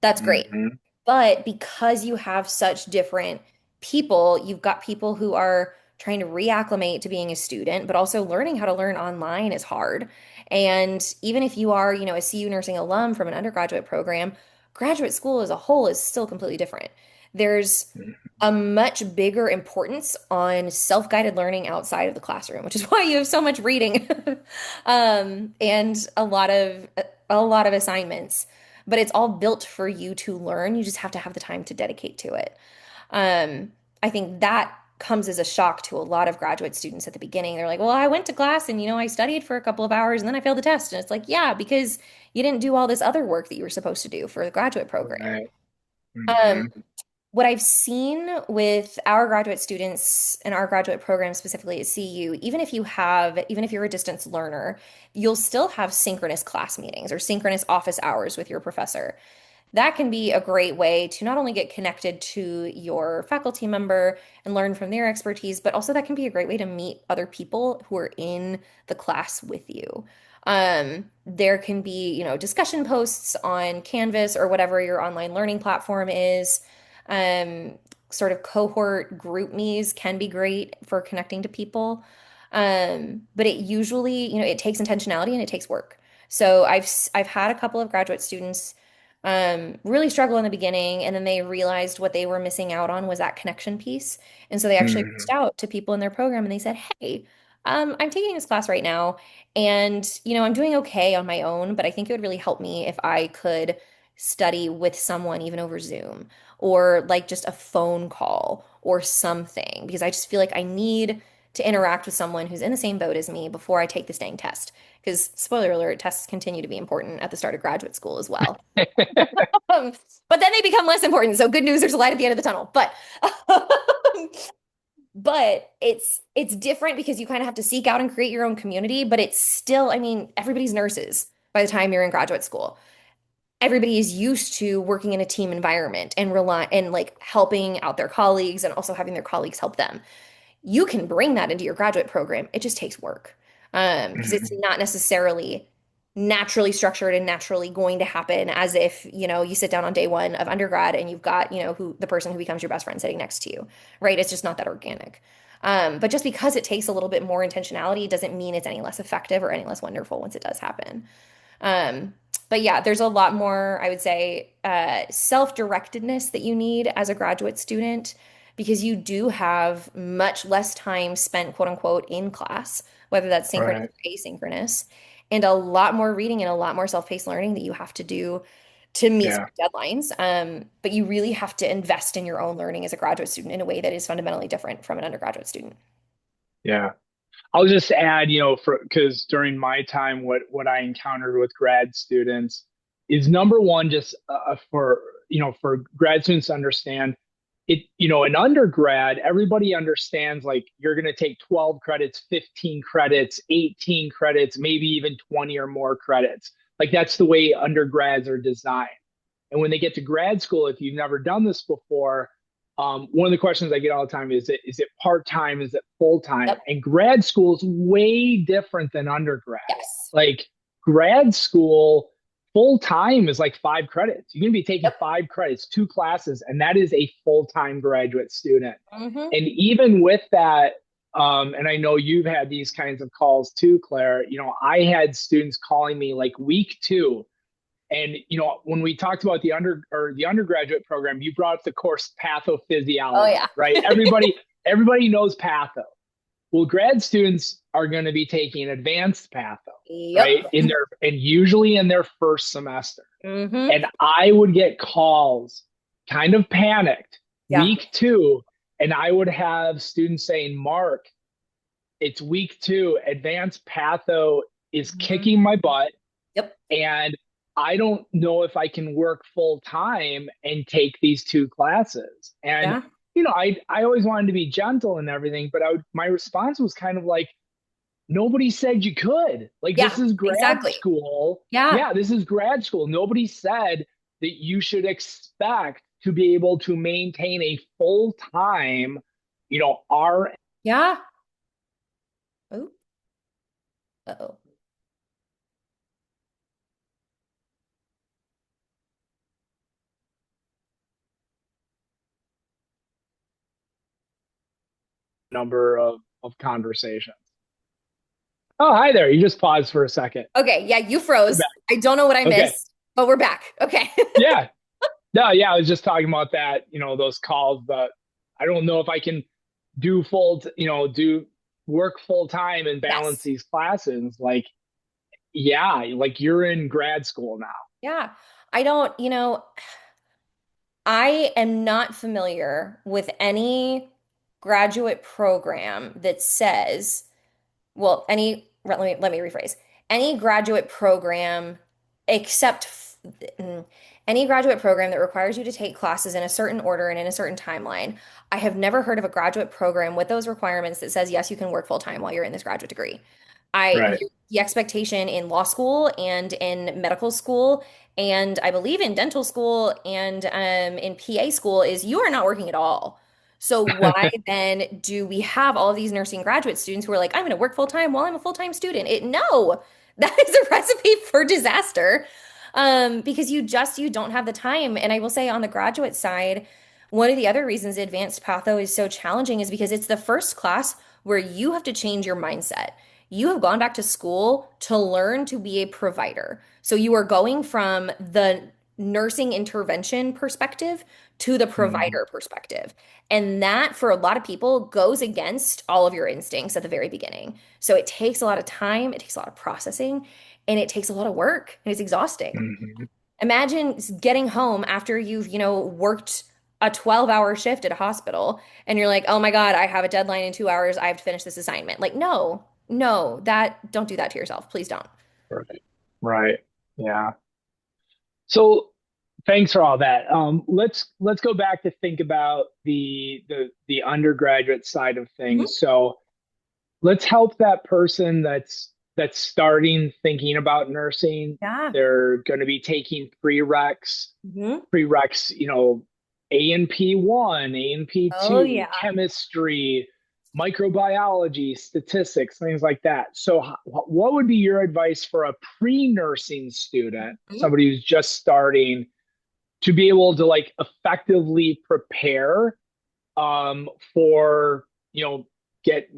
S2: That's great.
S1: Hmm.
S2: But because you have such different people, you've got people who are trying to reacclimate to being a student, but also learning how to learn online is hard. And even if you are, a CU nursing alum from an undergraduate program, graduate school as a whole is still completely different. There's a much bigger importance on self-guided learning outside of the classroom, which is why you have so much reading and a lot of assignments. But it's all built for you to learn. You just have to have the time to dedicate to it. Um, I think that comes as a shock to a lot of graduate students at the beginning. They're like, "Well, I went to class and I studied for a couple of hours and then I failed the test." And it's like, "Yeah, because you didn't do all this other work that you were supposed to do for the graduate program."
S1: Right.
S2: Um,
S1: Hmm.
S2: what I've seen with our graduate students and our graduate program specifically at CU, even if you're a distance learner, you'll still have synchronous class meetings or synchronous office hours with your professor. That can be a great way to not only get connected to your faculty member and learn from their expertise, but also that can be a great way to meet other people who are in the class with you. There can be, discussion posts on Canvas or whatever your online learning platform is. Um, Sort of cohort group me's can be great for connecting to people. But it usually, it takes intentionality and it takes work. So I've had a couple of graduate students really struggle in the beginning, and then they realized what they were missing out on was that connection piece. And so they actually reached
S1: Hmm.
S2: out to people in their program and they said, "Hey, I'm taking this class right now, and I'm doing okay on my own, but I think it would really help me if I could study with someone even over Zoom or like just a phone call or something, because I just feel like I need to interact with someone who's in the same boat as me before I take this dang test." Because, spoiler alert, tests continue to be important at the start of graduate school as well. Um, but then they become less important. So good news, there's a light at the end of the tunnel. But it's different because you kind of have to seek out and create your own community, but it's still, I mean, everybody's nurses by the time you're in graduate school. Everybody is used to working in a team environment and rely and like helping out their colleagues and also having their colleagues help them. You can bring that into your graduate program. It just takes work. Because it's
S1: Hmm.
S2: not necessarily naturally structured and naturally going to happen as if, you sit down on day one of undergrad and you've got, who the person who becomes your best friend sitting next to you, right? It's just not that organic. But just because it takes a little bit more intentionality doesn't mean it's any less effective or any less wonderful once it does happen. Um, but yeah, there's a lot more, I would say, self-directedness that you need as a graduate student because you do have much less time spent, quote unquote, in class, whether that's synchronous
S1: Right.
S2: or asynchronous, and a lot more reading and a lot more self-paced learning that you have to do to meet
S1: Yeah.
S2: certain deadlines. But you really have to invest in your own learning as a graduate student in a way that is fundamentally different from an undergraduate student.
S1: Yeah. I'll just add, for because during my time, what I encountered with grad students is number one, just for grad students to understand it. In undergrad, everybody understands like you're going to take 12 credits, 15 credits, 18 credits, maybe even 20 or more credits. Like that's the way undergrads are designed. And when they get to grad school, if you've never done this before, one of the questions I get all the time is it part time? Is it full time?
S2: Yep.
S1: And grad school is way different than undergrad.
S2: Yes.
S1: Like grad school, full time is like 5 credits. You're going to be taking
S2: Yep.
S1: 5 credits, 2 classes, and that is a full time graduate student.
S2: Hmm.
S1: And even with that, and I know you've had these kinds of calls too, Claire. I had students calling me like week 2, and when we talked about the undergraduate program, you brought up the course
S2: Oh
S1: pathophysiology,
S2: yeah.
S1: right? Everybody everybody knows patho. Well, grad students are going to be taking advanced patho, right?
S2: Yep.
S1: And usually in their first semester.
S2: Hmm.
S1: And I would get calls kind of panicked
S2: Yeah.
S1: week 2, and I would have students saying, Mark, it's week 2, advanced patho is
S2: Hmm.
S1: kicking my butt,
S2: Yep.
S1: and I don't know if I can work full time and take these 2 classes. And
S2: Yeah.
S1: I always wanted to be gentle and everything, but my response was kind of like, nobody said you could. Like,
S2: Yeah.
S1: this is grad
S2: Exactly.
S1: school.
S2: Yeah.
S1: Yeah, this is grad school. Nobody said that you should expect to be able to maintain a full time, R
S2: Yeah. Oh. Uh-oh.
S1: number of conversations. Oh, hi there. You just paused for a second.
S2: Okay. Yeah, you
S1: We're
S2: froze.
S1: back.
S2: I don't know what I
S1: Okay.
S2: missed, but we're back. Okay.
S1: Yeah. No, yeah, I was just talking about that, those calls, but I don't know if I can do work full time and balance
S2: Yes.
S1: these classes. Like, yeah, like you're in grad school now.
S2: Yeah. I don't, I am not familiar with any graduate program that says, well, let me rephrase. Any graduate program except any graduate program that requires you to take classes in a certain order and in a certain timeline. I have never heard of a graduate program with those requirements that says, yes, you can work full time while you're in this graduate degree.
S1: Right.
S2: The expectation in law school and in medical school, and I believe in dental school and in PA school is you are not working at all. So why then do we have all of these nursing graduate students who are like, I'm going to work full time while I'm a full time student? No, that is a recipe for disaster. Because you don't have the time. And I will say on the graduate side, one of the other reasons advanced patho is so challenging is because it's the first class where you have to change your mindset. You have gone back to school to learn to be a provider. So you are going from the nursing intervention perspective to the
S1: Mhm.
S2: provider perspective. And that, for a lot of people, goes against all of your instincts at the very beginning. So it takes a lot of time, it takes a lot of processing, and it takes a lot of work, and it's exhausting.
S1: Mhm.
S2: Imagine getting home after you've, worked a 12-hour shift at a hospital and you're like, "Oh my God, I have a deadline in 2 hours. I have to finish this assignment." Like, no, no, don't do that to yourself. Please don't.
S1: Right. Right. Yeah. So thanks for all that. Let's go back to think about the undergraduate side of
S2: Mhm.
S1: things. So let's help that person that's starting thinking about nursing.
S2: Yeah.
S1: They're going to be taking
S2: Hmm.
S1: prereqs, A&P1,
S2: Oh
S1: A&P2,
S2: yeah.
S1: chemistry, microbiology, statistics, things like that. So, what would be your advice for a pre-nursing student,
S2: Mhm.
S1: somebody who's just starting, to be able to like effectively prepare for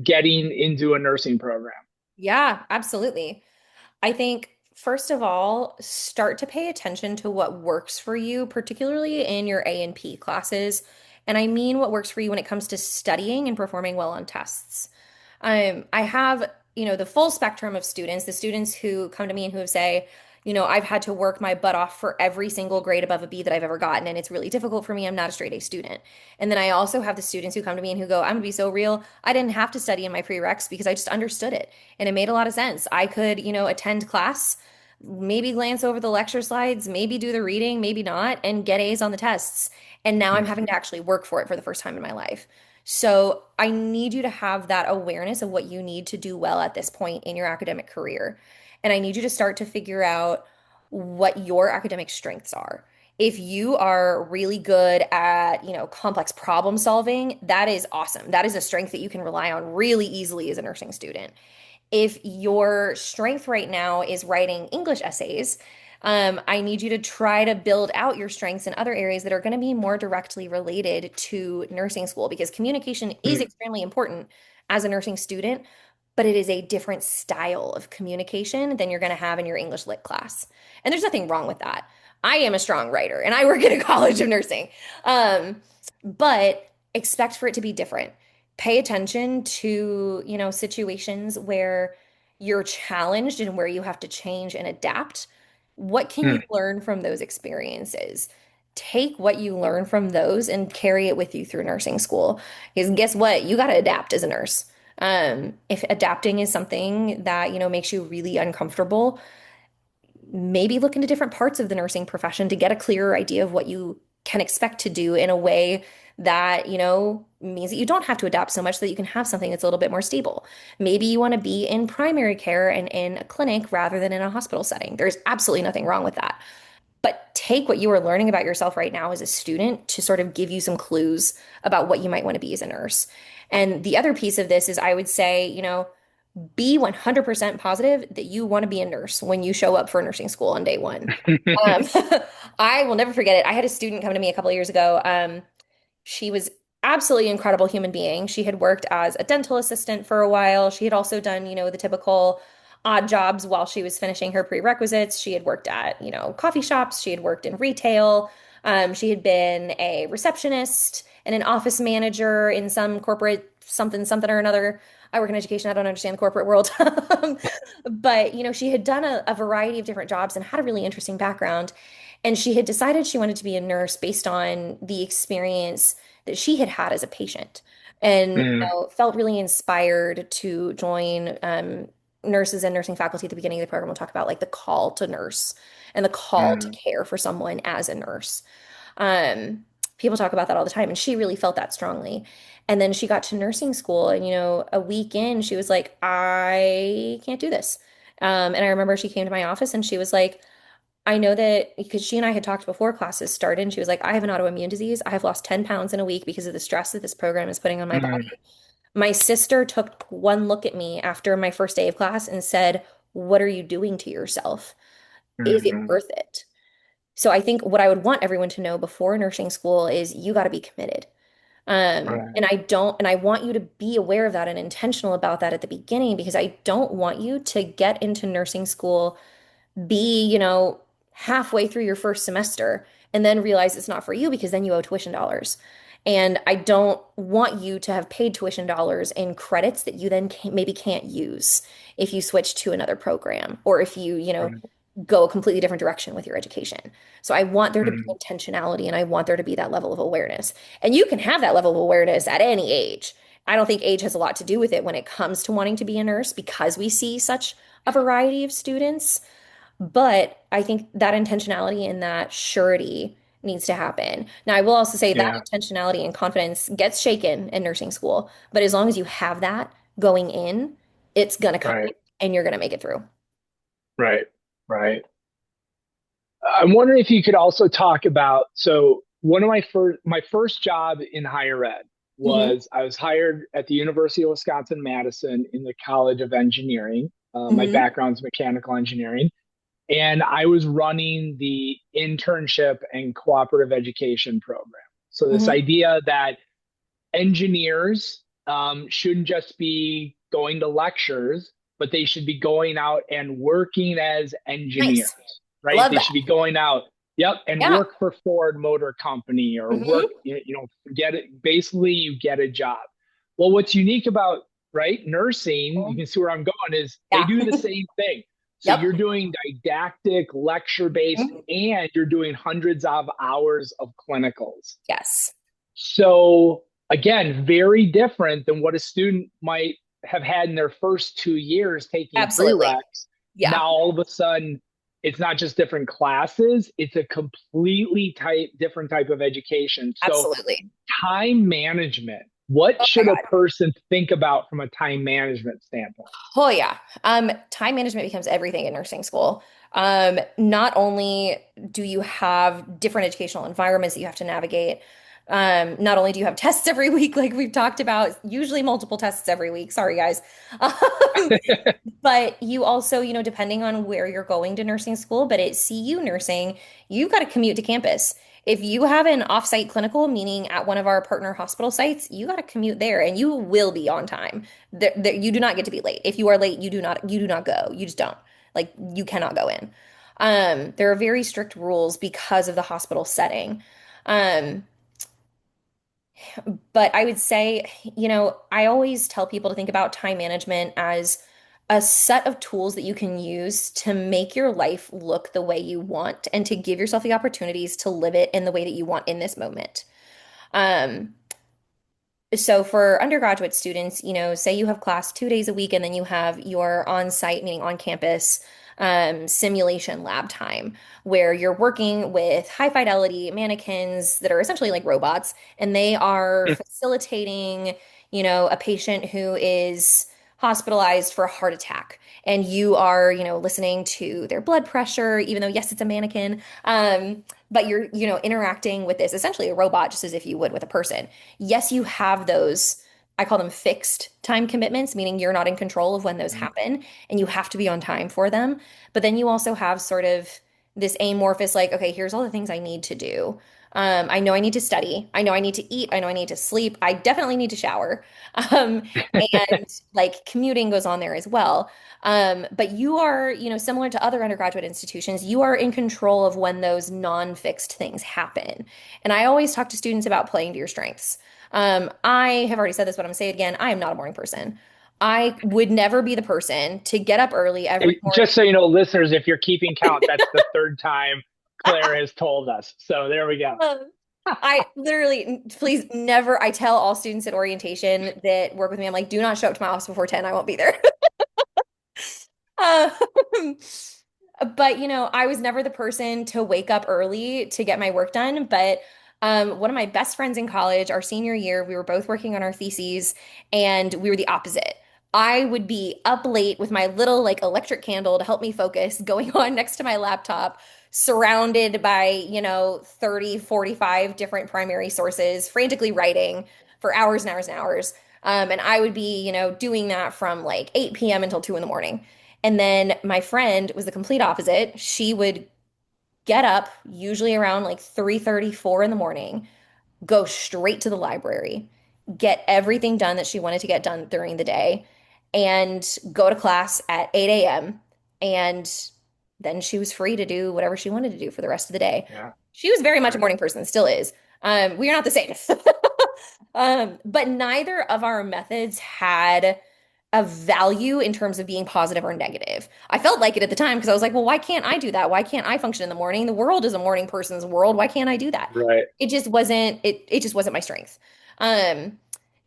S1: getting into a nursing program?
S2: Yeah, absolutely. I think, first of all, start to pay attention to what works for you, particularly in your A and P classes. And I mean what works for you when it comes to studying and performing well on tests. I have, the full spectrum of students, the students who come to me and who say, I've had to work my butt off for every single grade above a B that I've ever gotten, and it's really difficult for me. I'm not a straight A student. And then I also have the students who come to me and who go, I'm gonna be so real. I didn't have to study in my prereqs because I just understood it and it made a lot of sense. I could, attend class, maybe glance over the lecture slides, maybe do the reading, maybe not, and get A's on the tests. And now I'm having to actually work for it for the first time in my life. So I need you to have that awareness of what you need to do well at this point in your academic career. And I need you to start to figure out what your academic strengths are. If you are really good at, complex problem solving, that is awesome. That is a strength that you can rely on really easily as a nursing student. If your strength right now is writing English essays, I need you to try to build out your strengths in other areas that are going to be more directly related to nursing school because communication is
S1: Mm.
S2: extremely important as a nursing student, but it is a different style of communication than you're going to have in your English lit class. And there's nothing wrong with that. I am a strong writer and I work at a college of nursing. But expect for it to be different. pay attention to, situations where you're challenged and where you have to change and adapt. What can you
S1: Mm.
S2: learn from those experiences? Take what you learn from those and carry it with you through nursing school. Because guess what? You got to adapt as a nurse. If adapting is something that, makes you really uncomfortable, maybe look into different parts of the nursing profession to get a clearer idea of what you can expect to do in a way that, means that you don't have to adapt so much so that you can have something that's a little bit more stable. Maybe you want to be in primary care and in a clinic rather than in a hospital setting. There's absolutely nothing wrong with that. But take what you are learning about yourself right now as a student to sort of give you some clues about what you might want to be as a nurse. And the other piece of this is I would say, be 100% positive that you want to be a nurse when you show up for nursing school on day one. Um, I will never forget it. I had a student come to me a couple of years ago. She was absolutely incredible human being. She had worked as a dental assistant for a while. She had also done, the typical odd jobs while she was finishing her prerequisites. She had worked at, coffee shops. She had worked in retail. She had been a receptionist and an office manager in some corporate something, something or another. I work in education. I don't understand the corporate world. But, she had done a variety of different jobs and had a really interesting background. And she had decided she wanted to be a nurse based on the experience that she had had as a patient and
S1: Mm.
S2: felt really inspired to join nurses and nursing faculty at the beginning of the program. We'll talk about like the call to nurse and the call to
S1: Mm.
S2: care for someone as a nurse. Um, People talk about that all the time, and she really felt that strongly. And then she got to nursing school, and a week in, she was like, I can't do this. And I remember she came to my office and she was like, I know that because she and I had talked before classes started, and she was like, I have an autoimmune disease. I have lost 10 pounds in a week because of the stress that this program is putting on my
S1: Mm.
S2: body. My sister took one look at me after my first day of class and said, what are you doing to yourself? Is it
S1: Mm.
S2: worth it? So I think what I would want everyone to know before nursing school is you got to be committed.
S1: Right.
S2: And I want you to be aware of that and intentional about that at the beginning because I don't want you to get into nursing school be, halfway through your first semester and then realize it's not for you because then you owe tuition dollars. And I don't want you to have paid tuition dollars in credits that you then maybe can't use if you switch to another program or if you,
S1: Right.
S2: go a completely different direction with your education. So I want there to be
S1: Mm.
S2: intentionality and I want there to be that level of awareness. And you can have that level of awareness at any age. I don't think age has a lot to do with it when it comes to wanting to be a nurse because we see such a variety of students. But I think that intentionality and that surety needs to happen. Now, I will also say that
S1: Yeah.
S2: intentionality and confidence gets shaken in nursing school, but as long as you have that going in, it's gonna come
S1: Right.
S2: and you're gonna make it through.
S1: Right. Right. I'm wondering if you could also talk about, so one of my first job in higher ed
S2: Hmm.
S1: was I was hired at the University of Wisconsin-Madison in the College of Engineering. My
S2: Hmm.
S1: background's mechanical engineering, and I was running the internship and cooperative education program. So this
S2: Hmm.
S1: idea that engineers shouldn't just be going to lectures, but they should be going out and working as engineers,
S2: Nice. I
S1: right?
S2: love
S1: They
S2: that.
S1: should be going out, yep, and
S2: Yeah.
S1: work for Ford Motor Company or work,
S2: Hmm.
S1: get it. Basically, you get a job. Well, what's unique about right nursing, you can see where I'm going, is they
S2: Yeah.
S1: do the same thing. So
S2: Yep.
S1: you're doing didactic, lecture based,
S2: Mhm.
S1: and you're doing hundreds of hours of clinicals.
S2: Yes.
S1: So again, very different than what a student might have had in their first 2 years taking
S2: Absolutely.
S1: prereqs.
S2: Yeah.
S1: Now all of a sudden, it's not just different classes, it's a completely different type of education. So
S2: Absolutely.
S1: time management, what
S2: Oh my
S1: should a
S2: God.
S1: person think about from a time management standpoint?
S2: Oh yeah. Time management becomes everything in nursing school. Not only do you have different educational environments that you have to navigate, not only do you have tests every week, like we've talked about, usually multiple tests every week. Sorry, guys. Um, but you also, depending on where you're going to nursing school, but at CU nursing, you've got to commute to campus. If you have an offsite clinical, meaning at one of our partner hospital sites, you got to commute there and you will be on time. You do not get to be late. If you are late, you do not go. You just don't. Like you cannot go in. There are very strict rules because of the hospital setting. Um, But I would say, I always tell people to think about time management as a set of tools that you can use to make your life look the way you want and to give yourself the opportunities to live it in the way that you want in this moment. Um, so for undergraduate students, say you have class 2 days a week and then you have your on-site, meaning on campus, simulation lab time where you're working with high fidelity mannequins that are essentially like robots and they are facilitating, a patient who is hospitalized for a heart attack. And you are, listening to their blood pressure, even though, yes, it's a mannequin. But you're, interacting with this essentially a robot, just as if you would with a person. Yes, you have those, I call them fixed time commitments, meaning you're not in control of when those
S1: Mhm.
S2: happen and you have to be on time for them. But then you also have sort of this amorphous, like, okay, here's all the things I need to do. I know I need to study. I know I need to eat. I know I need to sleep. I definitely need to shower. Um, and like commuting goes on there as well. But you are, similar to other undergraduate institutions, you are in control of when those non-fixed things happen. And I always talk to students about playing to your strengths. I have already said this, but I'm gonna say it again. I am not a morning person. I would never be the person to get up early every
S1: Just
S2: morning.
S1: so you know, listeners, if you're keeping count, that's the third time Claire has told us. So there we go.
S2: I literally, please never, I tell all students at orientation that work with me, I'm like, do not show up to my office before 10. I won't be there. Um, but I was never the person to wake up early to get my work done. But one of my best friends in college, our senior year, we were both working on our theses, and we were the opposite. I would be up late with my little like electric candle to help me focus, going on next to my laptop, surrounded by, 30, 45 different primary sources, frantically writing for hours and hours and hours. And I would be, doing that from like 8 p.m. until 2 in the morning. And then my friend was the complete opposite. She would get up usually around like 3:30, 4 in the morning, go straight to the library, get everything done that she wanted to get done during the day, and go to class at 8 a.m. And then she was free to do whatever she wanted to do for the rest of the day.
S1: Yeah.
S2: She was very much a
S1: Right.
S2: morning person, still is. We are not the same. But neither of our methods had a value in terms of being positive or negative. I felt like it at the time because I was like, well, why can't I do that? Why can't I function in the morning? The world is a morning person's world. Why can't I do that?
S1: Right.
S2: It just wasn't my strength. Um,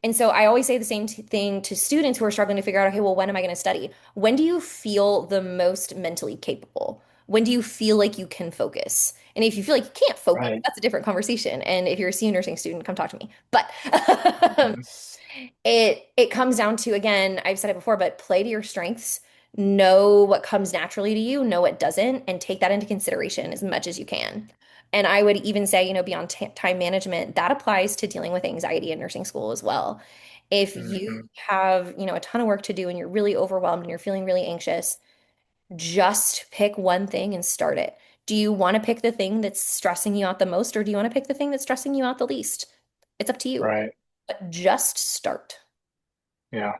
S2: and so I always say the same thing to students who are struggling to figure out, okay, well, when am I going to study? When do you feel the most mentally capable? When do you feel like you can focus? And if you feel like you can't focus,
S1: Right.
S2: that's a different conversation. And if you're a senior nursing student, come talk to me. But
S1: Mhm.
S2: it comes down to, again, I've said it before, but play to your strengths. Know what comes naturally to you, know what doesn't, and take that into consideration as much as you can. And I would even say, beyond time management, that applies to dealing with anxiety in nursing school as well. If you
S1: Mhm.
S2: have, a ton of work to do and you're really overwhelmed and you're feeling really anxious, just pick one thing and start it. Do you want to pick the thing that's stressing you out the most, or do you want to pick the thing that's stressing you out the least? It's up to you,
S1: Right.
S2: but just start.
S1: Yeah.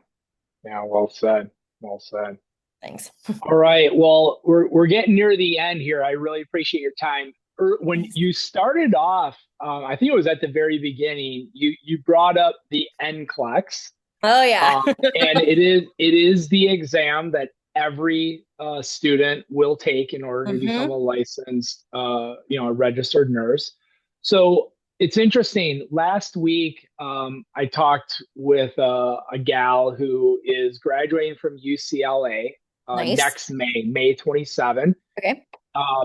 S1: Yeah. Well said. Well said.
S2: Thanks.
S1: All right. Well, we're getting near the end here. I really appreciate your time. When you started off, I think it was at the very beginning. You brought up the NCLEX,
S2: Oh yeah.
S1: and it is the exam that every student will take in order to become a
S2: hmm
S1: licensed, a registered nurse. So it's interesting. Last week, I talked with a gal who is graduating from UCLA
S2: Nice.
S1: next May, May 27,
S2: Okay.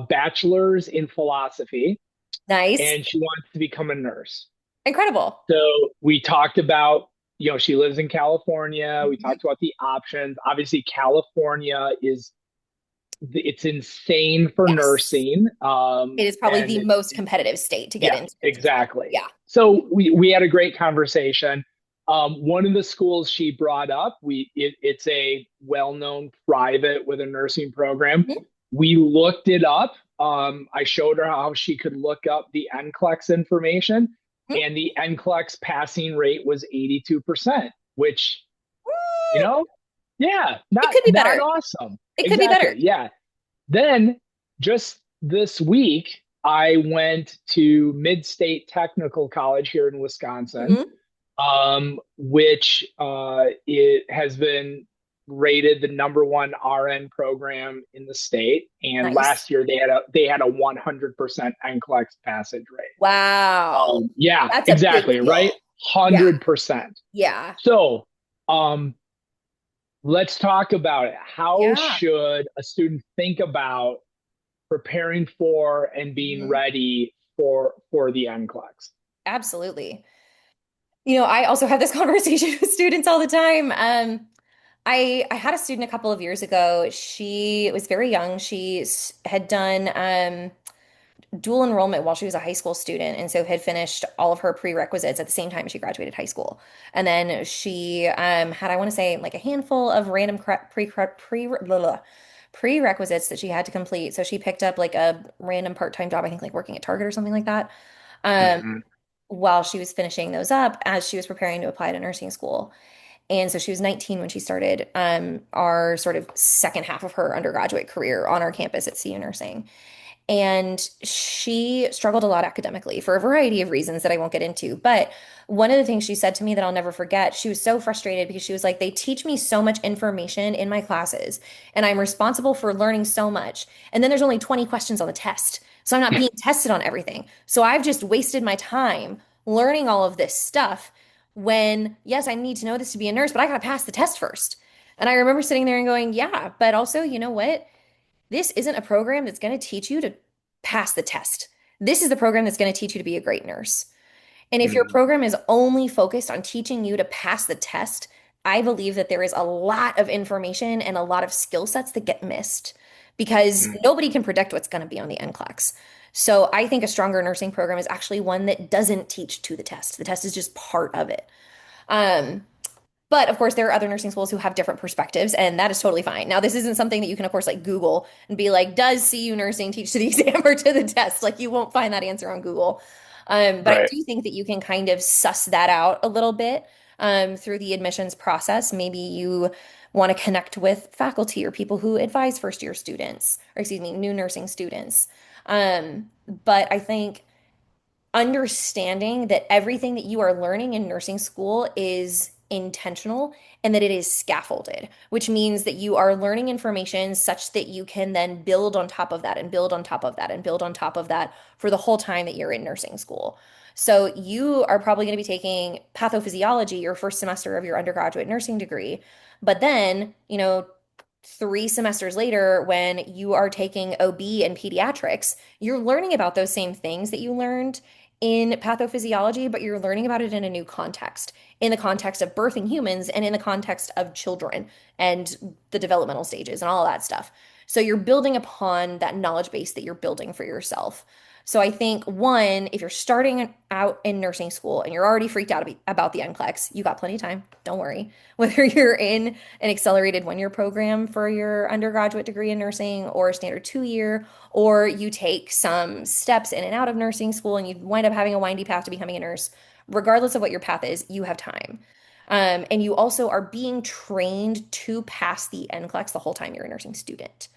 S1: bachelor's in philosophy,
S2: Nice.
S1: and she wants to become a nurse.
S2: Incredible.
S1: So we talked about, she lives in California. We
S2: Mhm.
S1: talked about the options. Obviously, California it's insane for
S2: Yes.
S1: nursing.
S2: It is probably
S1: And
S2: the most competitive state to get
S1: yeah,
S2: into nursing school.
S1: exactly.
S2: Yeah.
S1: So we had a great conversation. One of the schools she brought up, it's a well-known private with a nursing program.
S2: Mhm.
S1: We looked it up. I showed her how she could look up the NCLEX information,
S2: Mhm.
S1: and the NCLEX passing rate was 82%, which, you
S2: Mm,
S1: know, yeah,
S2: it
S1: not
S2: could be
S1: not
S2: better.
S1: awesome.
S2: It could be
S1: Exactly.
S2: better.
S1: Yeah. Then just this week, I went to Mid-State Technical College here in Wisconsin,
S2: Hmm.
S1: which it has been rated the number one RN program in the state. And
S2: Nice.
S1: last year they had a 100% NCLEX passage rate.
S2: Wow.
S1: Yeah,
S2: That's a big
S1: exactly, right?
S2: deal. Yeah.
S1: 100%.
S2: Yeah.
S1: So, um, let's talk about it. How
S2: Yeah.
S1: should a student think about preparing for and being
S2: Mhm.
S1: ready for the NCLEX?
S2: Absolutely. I also have this conversation with students all the time. I had a student a couple of years ago. She was very young. She had done dual enrollment while she was a high school student, and so had finished all of her prerequisites at the same time she graduated high school. And then she had, I want to say, like a handful of random prerequisites that she had to complete. So she picked up like a random part-time job, I think like working at Target or something like that. Um,
S1: Hmm.
S2: while she was finishing those up as she was preparing to apply to nursing school. And so she was 19 when she started our sort of second half of her undergraduate career on our campus at CU Nursing. And she struggled a lot academically for a variety of reasons that I won't get into. But one of the things she said to me that I'll never forget, she was so frustrated because she was like, they teach me so much information in my classes, and I'm responsible for learning so much. And then there's only 20 questions on the test. So I'm not being tested on everything. So I've just wasted my time learning all of this stuff when, yes, I need to know this to be a nurse, but I got to pass the test first. And I remember sitting there and going, yeah, but also, you know what? This isn't a program that's going to teach you to pass the test. This is the program that's going to teach you to be a great nurse. And if your
S1: Hmm.
S2: program is only focused on teaching you to pass the test, I believe that there is a lot of information and a lot of skill sets that get missed because
S1: Hmm.
S2: nobody can predict what's going to be on the NCLEX. So I think a stronger nursing program is actually one that doesn't teach to the test. The test is just part of it. Um, but of course, there are other nursing schools who have different perspectives, and that is totally fine. Now, this isn't something that you can, of course, like Google and be like, does CU nursing teach to the exam or to the test? Like, you won't find that answer on Google. But I
S1: Right.
S2: do think that you can kind of suss that out a little bit through the admissions process. Maybe you want to connect with faculty or people who advise first year students, or excuse me, new nursing students. But I think understanding that everything that you are learning in nursing school is intentional and that it is scaffolded, which means that you are learning information such that you can then build on top of that and build on top of that and build on top of that for the whole time that you're in nursing school. So you are probably going to be taking pathophysiology your first semester of your undergraduate nursing degree, but then, 3 semesters later, when you are taking OB and pediatrics, you're learning about those same things that you learned in pathophysiology, but you're learning about it in a new context, in the context of birthing humans and in the context of children and the developmental stages and all of that stuff. So you're building upon that knowledge base that you're building for yourself. So I think one, if you're starting out in nursing school and you're already freaked out about the NCLEX, you got plenty of time. Don't worry. Whether you're in an accelerated 1 year program for your undergraduate degree in nursing or a standard 2 year, or you take some steps in and out of nursing school and you wind up having a windy path to becoming a nurse, regardless of what your path is, you have time. And you also are being trained to pass the NCLEX the whole time you're a nursing student.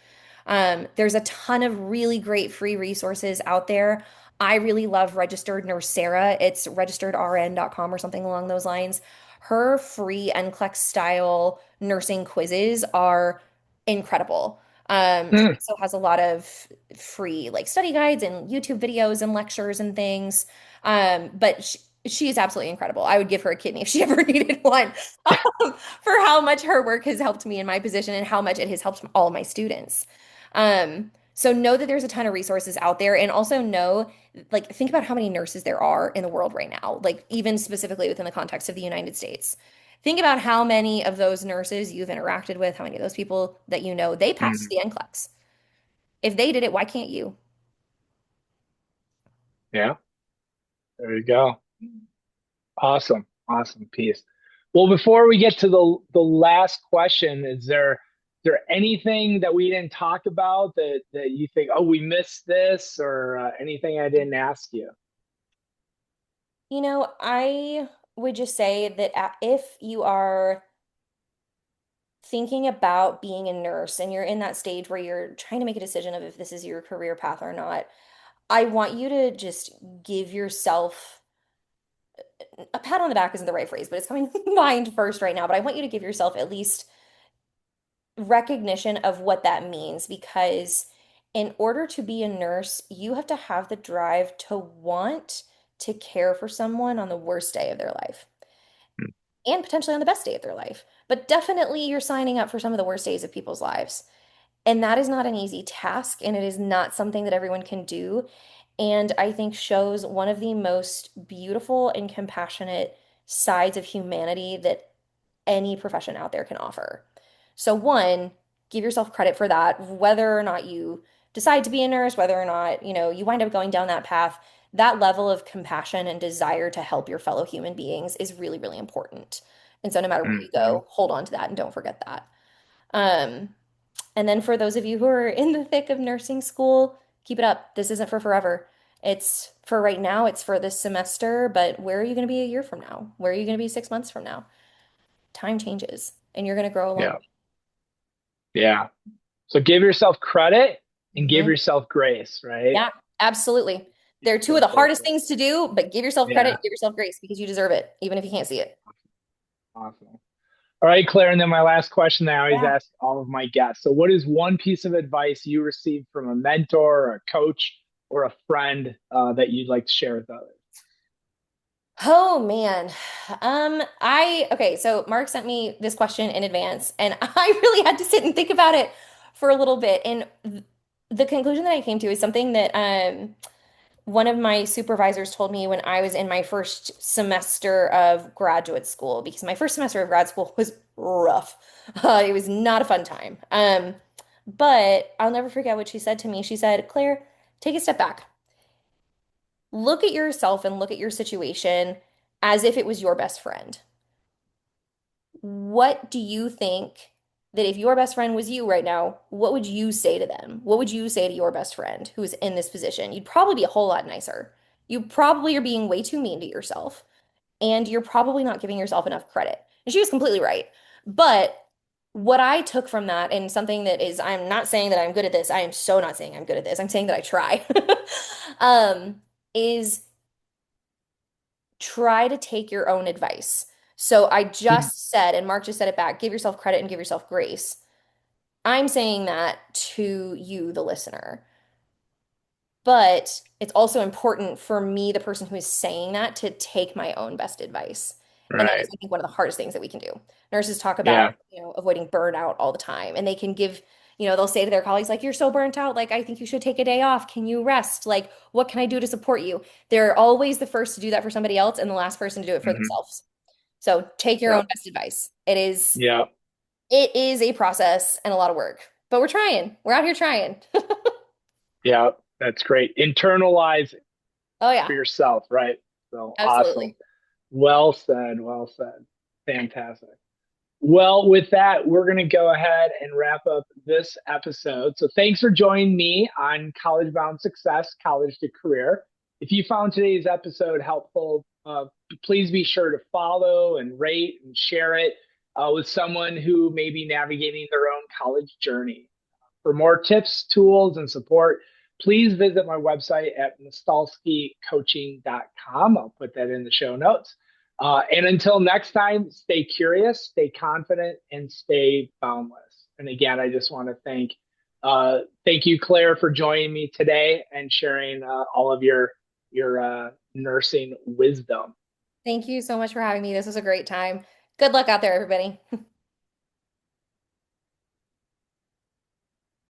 S2: There's a ton of really great free resources out there. I really love Registered Nurse Sarah. It's registeredrn.com or something along those lines. Her free NCLEX style nursing quizzes are incredible. She
S1: Hmm.
S2: also has a lot of free like study guides and YouTube videos and lectures and things. But she is absolutely incredible. I would give her a kidney if she ever needed one, for how much her work has helped me in my position and how much it has helped all of my students. So know that there's a ton of resources out there and also know, like, think about how many nurses there are in the world right now, like, even specifically within the context of the United States. Think about how many of those nurses you've interacted with, how many of those people that you know, they passed
S1: Hmm.
S2: the NCLEX. If they did it, why can't you?
S1: Yeah, there you go. Awesome. Awesome piece. Well, before we get to the last question, is there anything that we didn't talk about that you think, oh, we missed this, or anything I didn't ask you?
S2: I would just say that if you are thinking about being a nurse and you're in that stage where you're trying to make a decision of if this is your career path or not, I want you to just give yourself a pat on the back isn't the right phrase, but it's coming to mind first right now. But I want you to give yourself at least recognition of what that means because in order to be a nurse, you have to have the drive to want to care for someone on the worst day of their life and potentially on the best day of their life. But definitely you're signing up for some of the worst days of people's lives. And that is not an easy task, and it is not something that everyone can do. And I think shows one of the most beautiful and compassionate sides of humanity that any profession out there can offer. So, one, give yourself credit for that, whether or not you decide to be a nurse, whether or not, you wind up going down that path. That level of compassion and desire to help your fellow human beings is really, really important. And so, no matter where you
S1: Hmm.
S2: go, hold on to that and don't forget that. Um, and then for those of you who are in the thick of nursing school, keep it up. This isn't for forever. It's for right now, it's for this semester, but where are you going to be a year from now? Where are you going to be 6 months from now? Time changes and you're going to grow along.
S1: Yeah. Yeah. So give yourself credit and give
S2: Mhm.
S1: yourself grace, right?
S2: Yeah, absolutely. They're two of
S1: Those
S2: the
S1: both
S2: hardest
S1: things.
S2: things to do, but give yourself credit
S1: Yeah.
S2: and give yourself grace because you deserve it, even if you can't see it.
S1: Awesome. All right, Claire. And then my last question that I always
S2: Yeah.
S1: ask all of my guests. So, what is one piece of advice you received from a mentor, or a coach, or a friend that you'd like to share with others?
S2: Oh man. Okay, so Mark sent me this question in advance and I really had to sit and think about it for a little bit. And the conclusion that I came to is something that one of my supervisors told me when I was in my first semester of graduate school, because my first semester of grad school was rough. It was not a fun time. But I'll never forget what she said to me. She said, Claire, take a step back. Look at yourself and look at your situation as if it was your best friend. What do you think that if your best friend was you right now, what would you say to them? What would you say to your best friend who's in this position? You'd probably be a whole lot nicer. You probably are being way too mean to yourself, and you're probably not giving yourself enough credit. And she was completely right. But what I took from that, and something that is, I'm not saying that I'm good at this. I am so not saying I'm good at this. I'm saying that I try. Is try to take your own advice. So I
S1: Mhm.
S2: just said, and Mark just said it back, give yourself credit and give yourself grace. I'm saying that to you, the listener. But it's also important for me, the person who is saying that, to take my own best advice. And that is,
S1: Right.
S2: I think, one of the hardest things that we can do. Nurses talk about,
S1: Yeah.
S2: avoiding burnout all the time, and they can give, they'll say to their colleagues, like, you're so burnt out, like, I think you should take a day off. Can you rest? Like, what can I do to support you? They're always the first to do that for somebody else and the last person to do it for
S1: Hmm.
S2: themselves. So take your own
S1: Yep.
S2: best advice. It is,
S1: Yep.
S2: it is a process and a lot of work, but we're trying. We're out here trying.
S1: Yep. That's great. Internalize
S2: Oh
S1: for
S2: yeah,
S1: yourself, right? So awesome.
S2: absolutely.
S1: Well said. Well said. Fantastic. Well, with that, we're going to go ahead and wrap up this episode. So, thanks for joining me on College Bound Success, College to Career. If you found today's episode helpful, please be sure to follow and rate and share it with someone who may be navigating their own college journey. For more tips, tools, and support, please visit my website at nostalskicoaching.com. I'll put that in the show notes. And until next time, stay curious, stay confident, and stay boundless. And again, I just want to thank you, Claire, for joining me today and sharing all of your nursing wisdom.
S2: Thank you so much for having me. This was a great time. Good luck out there, everybody.